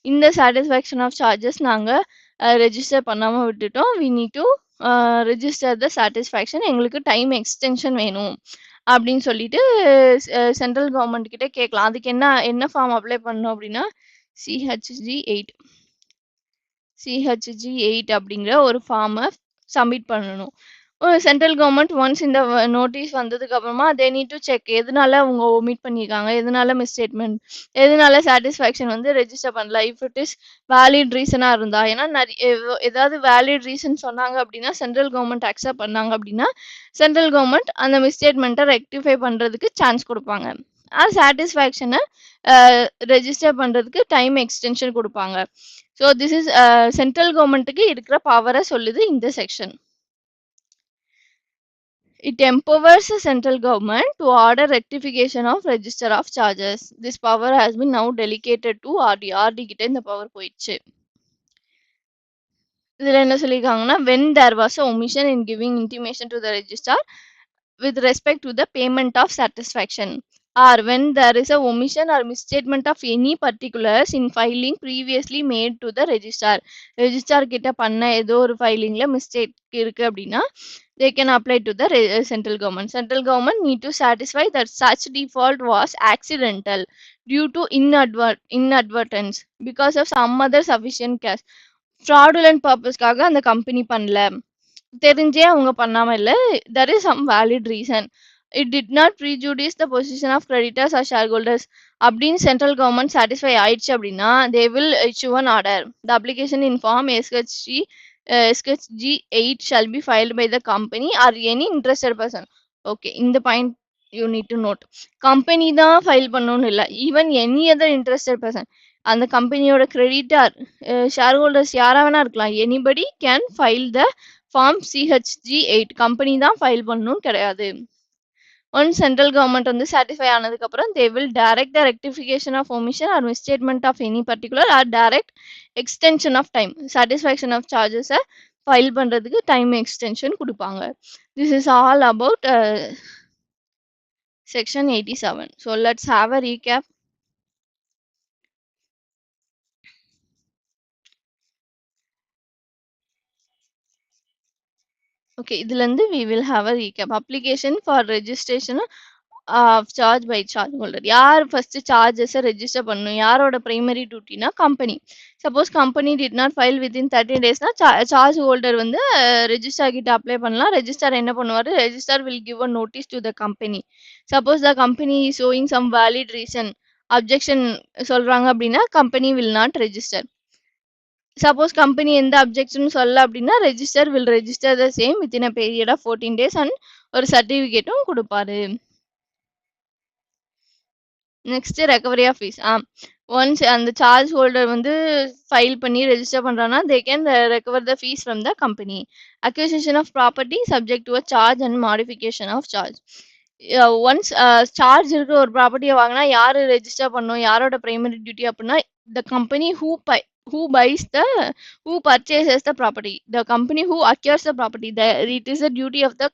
இந்த சாட்டிஸ்ஃபேக்ஷன் ஆஃப் சார்ஜஸ் நாங்கள் ரெஜிஸ்டர் பண்ணாமல் விட்டுட்டோம், we need to register the satisfaction, எங்களுக்கு டைம் எக்ஸ்டென்ஷன் வேணும் அப்படின்னு சொல்லிட்டு சென்ட்ரல் கவர்மெண்ட் கிட்ட கேட்கலாம். அதுக்கு என்ன ஃபார்ம் அப்ளை பண்ணணும் அப்படின்னா CHG 8 அப்படிங்கிற ஒரு ஃபார்மை சப்மிட் பண்ணணும். சென்ட்ரல் கவர்மெண்ட் ஒன்ஸ் இந்த நோட்டீஸ் வந்ததுக்கு அப்புறமா தே நீட் டு செக் எதனால அவங்க ஒமிட் பண்ணியிருக்காங்க, எதனால மிஸ்டேட்மெண்ட், எதனால சாட்டிஸ்ஃபேக்ஷன் வந்து ரெஜிஸ்டர் பண்ணல. இஃப் இட் இஸ் வேலிட் ரீசனா இருந்தா, ஏன்னா ஏதாவது வேலிட் ரீசன் சொன்னாங்க அப்படின்னா, சென்ட்ரல் கவர்மெண்ட் அக்செப்ட் பண்ணாங்க அப்படின்னா சென்ட்ரல் கவர்மெண்ட் அந்த மிஸ்டேட்மெண்ட்டை ரெக்டிஃபை பண்றதுக்கு சான்ஸ் கொடுப்பாங்க. சாட்டிஸ்ஃபேக்ஷனை ரெஜிஸ்டர் பண்றதுக்கு டைம் எக்ஸ்டென்ஷன் கொடுப்பாங்க. ஸோ திஸ் இஸ் சென்ட்ரல் கவர்மெண்ட்டுக்கு இருக்கிற பவரை சொல்லுது இந்த section. It empowers the central government to order rectification of register of charges. This power has been now delegated to RD. RD கிட்ட இந்த பவர் போயிடுச்சு. இதுல என்ன சொல்லிருக்காங்கன்னா, when there was a omission in giving intimation to the registrar with respect to the payment of satisfaction, or when there is a omission or misstatement of any particulars in filing previously made to the registrar கிட்ட பண்ண ஏதோ ஒரு ஃபைலிங்ல mistake இருக்கு அப்படின்னா they can apply to the central government. Central government need to satisfy that such default was accidental due to inadvertence because of some other sufficient cause. Fraudulent purposeக்காக அந்த company பண்ணல, தெரிஞ்சே அவங்க பண்ணாம இல்ல, there is some valid reason. It did not prejudice the position of creditors or shareholders அப்படின்னு central government satisfy ஆயிடுச்சு அப்படின்னா they will issue an order. The application in form SHG 8 shall be filed by the company or any interested person. Okay, இந்த point you need to note. Company தான் file பண்ணணும்னு இல்லை, even any other interested person, அந்த கம்பெனியோட creditor, share holders யாரா வேணா இருக்கலாம், anybody can file the form CHG 8 company தான் ஃபைல் பண்ணணும் கிடையாது. ஒன் சென்ட்ரல் கவர்மெண்ட் வந்து சாட்டிஸ்ஃபை ஆனதுக்கு அப்புறம் they will direct the rectification of omission or misstatement of any particular or direct extension of time satisfaction of சார்ஜஸை file பண்ணுறதுக்கு time extension கொடுப்பாங்க. This is all about section 87. So let's have a recap. Okay, இதுலேருந்து we will have a recap. Application for registration of charge by charge holder. யார் first சார்ஜஸை register பண்ணணும்? யாரோட primary டியூட்டினா company. Suppose company did not file within 30 டேஸ்னா charge holder வந்து register கிட்ட apply பண்ணலாம். ரெஜிஸ்டர் என்ன பண்ணுவார்? Register will give a notice to the company. Suppose the company showing some valid reason objection சொல்றாங்க அப்படின்னா company will not register. Suppose company எந்த அப்ஜெக்ஷனும் சொல்லல அப்படின்னா register will register the same within a period of 14 days and ஒரு சர்டிஃபிகேட்டும் கொடுப்பாரு. Next recovery of fees. Once அந்த சார்ஜ் ஹோல்டர் வந்து ஃபைல் பண்ணி ரெஜிஸ்டர் பண்றாங்கன்னா they can recover the fees from the company. Acquisition of property subject to a charge and modification of charge. Once charge இருக்கிற ஒரு ப்ராப்பர்ட்டியை வாங்கினா யார் ரெஜிஸ்டர் பண்ணணும்? யாரோட பிரைமரி டியூட்டி அப்படின்னா the company who buys the who purchases the property, the company who acquires the property, it is the duty of the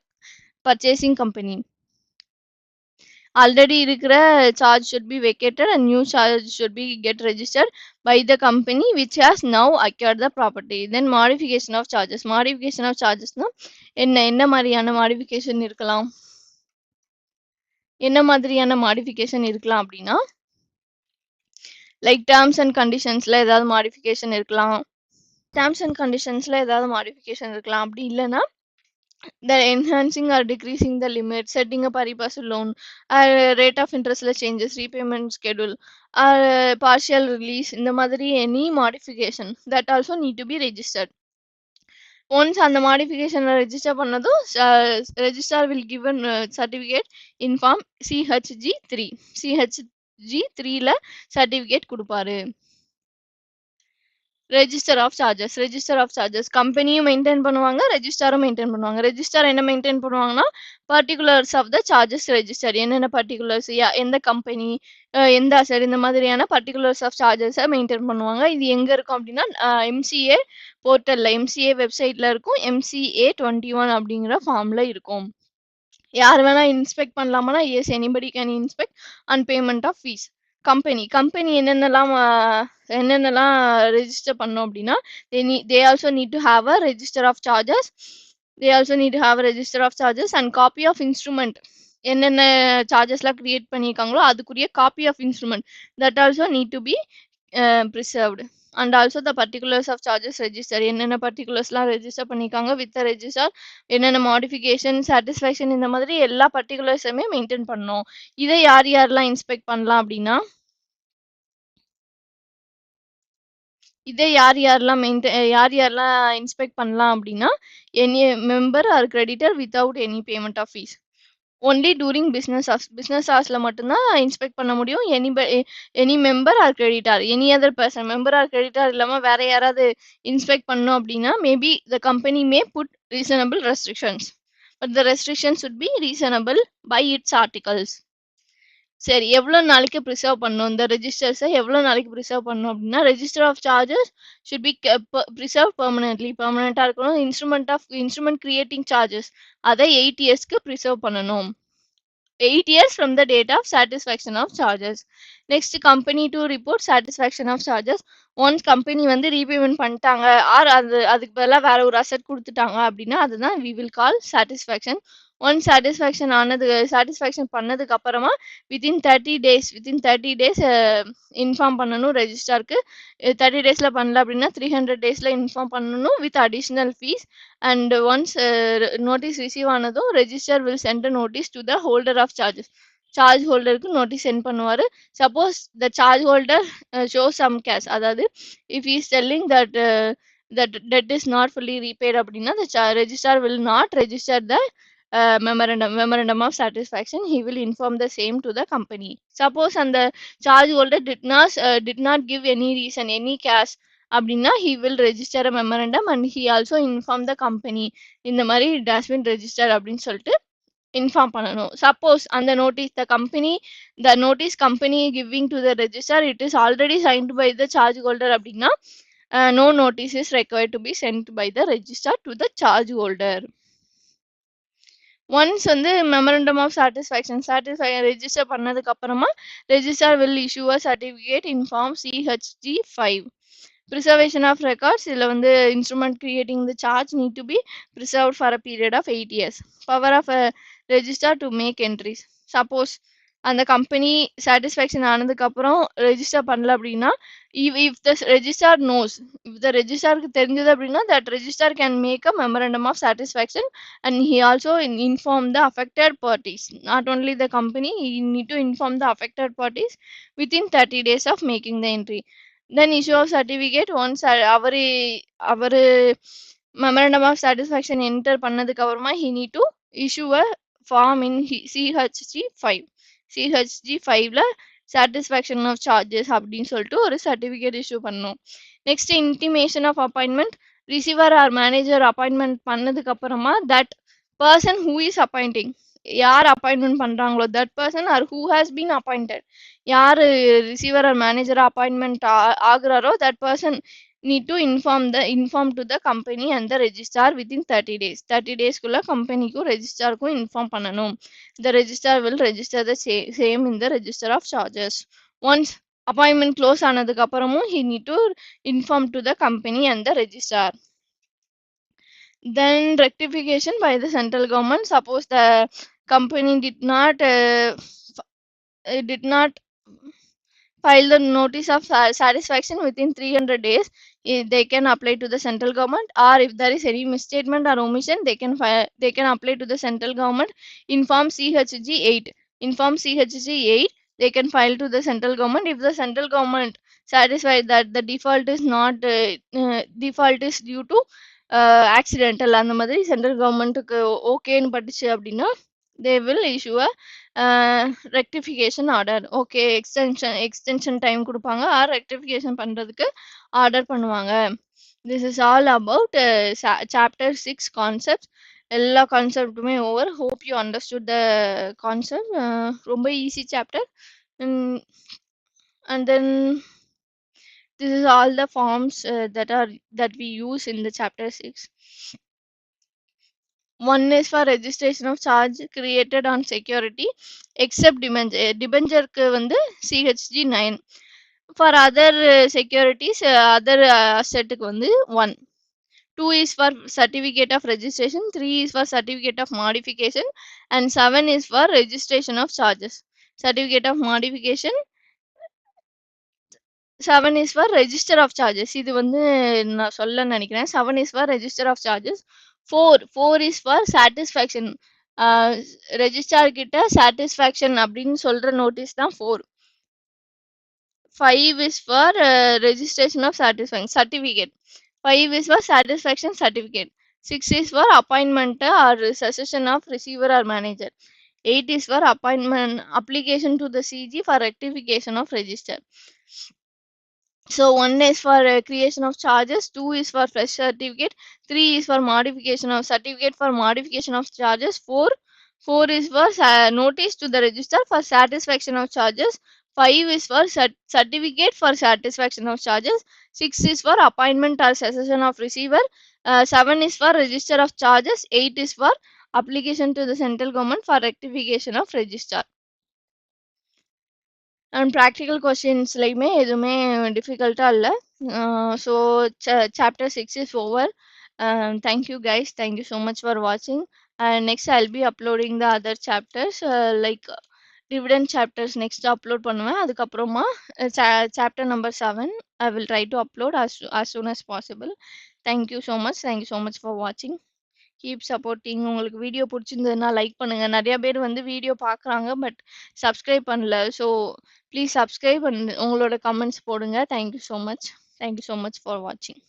purchasing company. Already இருக்கிற charge should be vacated and new charge should be get registered by the company which has now acquired the property. Then modification of charges. Modification of charges னா என்ன மாதிரியான modification இருக்கலாம்? என்ன மாதிரியான modification இருக்கலாம் அப்படின்னா like terms and கண்டிஷன்ஸ்ல ஏதாவது modification இருக்கலாம். டேர்ம்ஸ் அண்ட் கண்டிஷன்ஸ்ல ஏதாவது modification இருக்கலாம். அப்படி இல்லைன்னா the enhancing or decreasing the limit, setting a pari passu loan, rate of interest changes, repayment schedule, partial release, இந்த மாதிரி any modification that also need to be registered. Once அந்த modification register பண்ணதும் registrar will give a certificate in form CHG 3. CHG 3 ல certificate கொடுப்பாரு. Register of charges கம்பெனியும் maintain பண்ணுவாங்க, ரெஜிஸ்டாரும் maintain பண்ணுவாங்க. ரெஜிஸ்டார் என்ன மெயின்டைன் பண்ணுவாங்கன்னா particulars of the charges register, என்னென்ன பர்டிகுலர்ஸ், எந்த கம்பெனி, எந்த அசட், இந்த மாதிரியான பர்டிகுலர்ஸ் ஆஃப் சார்ஜஸை மெயின்டைன் பண்ணுவாங்க. இது எங்க இருக்கும் அப்படின்னா MCA போர்ட்டல்ல, MCA வெப்சைட்ல இருக்கும். MCA 21 அப்படிங்கிற ஃபார்ம்ல இருக்கும். யார் வேணா இன்ஸ்பெக்ட் பண்ணலாமா? Yes, anybody can inspect and payment of fees. Company என்னென்னலாம் ரெஜிஸ்டர் பண்ணோம் அப்படின்னா they also need to have a register of charges and copy of instrument. என்னென்ன சார்ஜஸ்லாம் கிரியேட் பண்ணியிருக்காங்களோ அதுக்குரிய copy of instrument that also need to be preserved. And also the particulars of charges register, என்னென்ன particularஸ்லாம் register பண்ணியிருக்காங்க with register, என்னென்ன modification, satisfaction, இந்த மாதிரி எல்லா பர்டிகுலர்ஸுமே மெயின்டைன் பண்ணணும். இதை யாரெல்லாம் இன்ஸ்பெக்ட் பண்ணலாம் அப்படின்னா யாரெல்லாம் இன்ஸ்பெக்ட் பண்ணலாம் அப்படின்னா any member or creditor without any payment of fees. Only during business ஹவர்ஸ்ல மட்டும்தான் இன்ஸ்பெக்ட் பண்ண முடியும். Any member or creditor, any other person, member or creditor இல்லாம வேற யாராவது இன்ஸ்பெக்ட் பண்ணோம் அப்படின்னா maybe the company may put reasonable restrictions, but the restrictions would be reasonable by its articles. சரி, எவ்வளோ நாளைக்கு ப்ரிசர்வ் பண்ணணும் இந்த ரெஜிஸ்டர்ஸை? எவ்வளோ நாளைக்கு ப்ரிசர்வ் பண்ணணும் அப்படின்னா register of charges should be preserve பெர்மனென்ட்லியாக இருக்கணும். இன்ஸ்ட்ருமெண்ட் கிரியேட்டிங் சார்ஜஸ் அதை 8 இயர்ஸ்க்கு ப்ரிசர்வ் பண்ணணும். 8 years from the date of satisfaction of charges. Next, company to report satisfaction of charges. Once company வந்து ரீபேமெண்ட் பண்ணிட்டாங்க ஆர் அதுக்கு பதிலாக வேற ஒரு அசெட் கொடுத்துட்டாங்க அப்படின்னா அதுதான் we will call satisfaction. Once satisfaction பண்ணதுக்கு அப்புறமா வித்தின் 30 days இன்ஃபார்ம் பண்ணணும் ரெஜிஸ்டாருக்கு. 30 daysல பண்ணல அப்படின்னா 300 daysல இன்ஃபார்ம் பண்ணணும் with additional fees. And once notice receive ஆனதும் register will send a notice to the holder of charges. Charge ஹோல்டருக்கு நோட்டீஸ் சென்ட் பண்ணுவார். Suppose the charge holder show some cause, அதாவது if is telling that debt is not fully repaid அப்படின்னா the registrar will not register the memorandum of satisfaction. He will inform the same to the company. Suppose and the charge holder did not give any reason, any cash அப்படின்னா he will register a memorandum and he also inform the company இந்த மாதிரி it has been registered அப்படின்னு சொல்லிட்டு inform பண்ணணும். Suppose அந்த notice the notice company giving to the register it is already signed by the charge holder அப்படின்னா no notice is required to be sent by the register to the charge holder. Once வந்து memorandum of satisfaction register பண்ணதுக்கு அப்புறமா register will issue a certificate in form CHG 5. Preservation of records இதில் வந்து instrument creating the charge need to be preserved for a period of 8 years. Power of register to make entries. Suppose அந்த company satisfaction ஆனதுக்கு அப்புறம் register பண்ணல அப்படின்னா if the registrar knows if the ரெஜிஸ்டாருக்கு தெரிஞ்சது அப்படின்னா that registrar can make a memorandum of satisfaction and he also inform the affected parties. Not only the company, he need to inform the affected parties within 30 days of making the entry. Then issue of certificate once அவரு memorandum of satisfaction enter பண்ணதுக்கு அப்புறமா he need to issue a form in CHG 5. CHG 5ல satisfaction of charges அப்படின்னு சொல்லிட்டு ஒரு certificate issue பண்ணணும். Next intimation of appointment. Receiver or manager appointment பண்ணதுக்கு அப்புறமா that person who is appointing, யார் appointment பண்றாங்களோ that person or who has been appointed, யார் receiver or manager appointment ஆகுறாரோ that person need to inform to the company and the registrar within 30 days. 30 days குள்ள கம்பெனிக்கும் ரெஜிஸ்டாருக்கும் inform பண்ணணும். The registrar will register the same in the register of charges. Once appointment close ஆனதுக்கு அப்புறமும் he need to inform to the company and the registrar. Then rectification by the central government. Suppose the company did not file the notice of satisfaction within 300 days, they can apply to the central government, or if there is any misstatement or omission they can apply to the central government. Inform CHG 8. Inform CHG 8, they can file to the central government. If the central government satisfied that the default is not default is due to accidental அந்த மாதிரி central கவர்மெண்ட்டுக்கு ஓகேன்னு பட்டுச்சு அப்படின்னா they will issue a rectification order. Okay, extension time கொடுப்பாங்க or rectification பண்றதுக்கு order பண்ணுவாங்க. This is all about chapter 6 concepts. எல்லா கான்செப்ட்டுமே over. Hope you understood the concept. ரொம்ப easy chapter. And then this is all the forms that we use in the chapter 6. One is for registration of charge created on security except debenture க்கு வந்து CHG 9. For other securities other asset க்கு வந்து 1. 2 is for certificate of registration, 3 is for certificate of modification, and 7 is for registration of charges. Certificate of modification, 7 is for register of charges. இது வந்து நான் சொல்ல நினைக்கிறேன். 7 is for register of charges. 4 is for satisfaction. Registrar கிட்ட satisfaction அப்படின்னு சொல்ற notice தான் 4. 5 is for registration of satisfaction certificate. 5 is for satisfaction certificate. 6 is for appointment or cessation of receiver or manager. 8 is for appointment application to the CG for rectification of register. So 1 is for creation of charges, 2 is for fresh certificate, 3 is for modification of certificate for modification of charges, 4 is for notice to the register for satisfaction of charges, 5 is for certificate for satisfaction of charges, 6 is for appointment or cessation of receiver, 7 is for register of charges, 8 is for application to the central government for rectification of register. And practical questions லையுமே எதுவுமே டிஃபிகல்ட்டா இல்லை. So chapter 6 is over. Thank you guys, thank you so much for watching. Next I'll be uploading the other chapters like dividend chapters next upload பண்ணுவேன். அதுக்கப்புறமா chapter number 7 I will try to upload as soon as possible. Thank you so much for watching. Keep supporting. உங்களுக்கு video பிடிச்சிருந்ததுன்னா like பண்ணுங்க. நிறைய பேர் வந்து video பார்க்குறாங்க but subscribe பண்ணல. ஸோ ப்ளீஸ் சப்ஸ்கிரைப் அண்ட் உங்களோட கமெண்ட்ஸ் போடுங்க. தேங்க்யூ ஸோ மச் ஃபார் வாட்சிங்.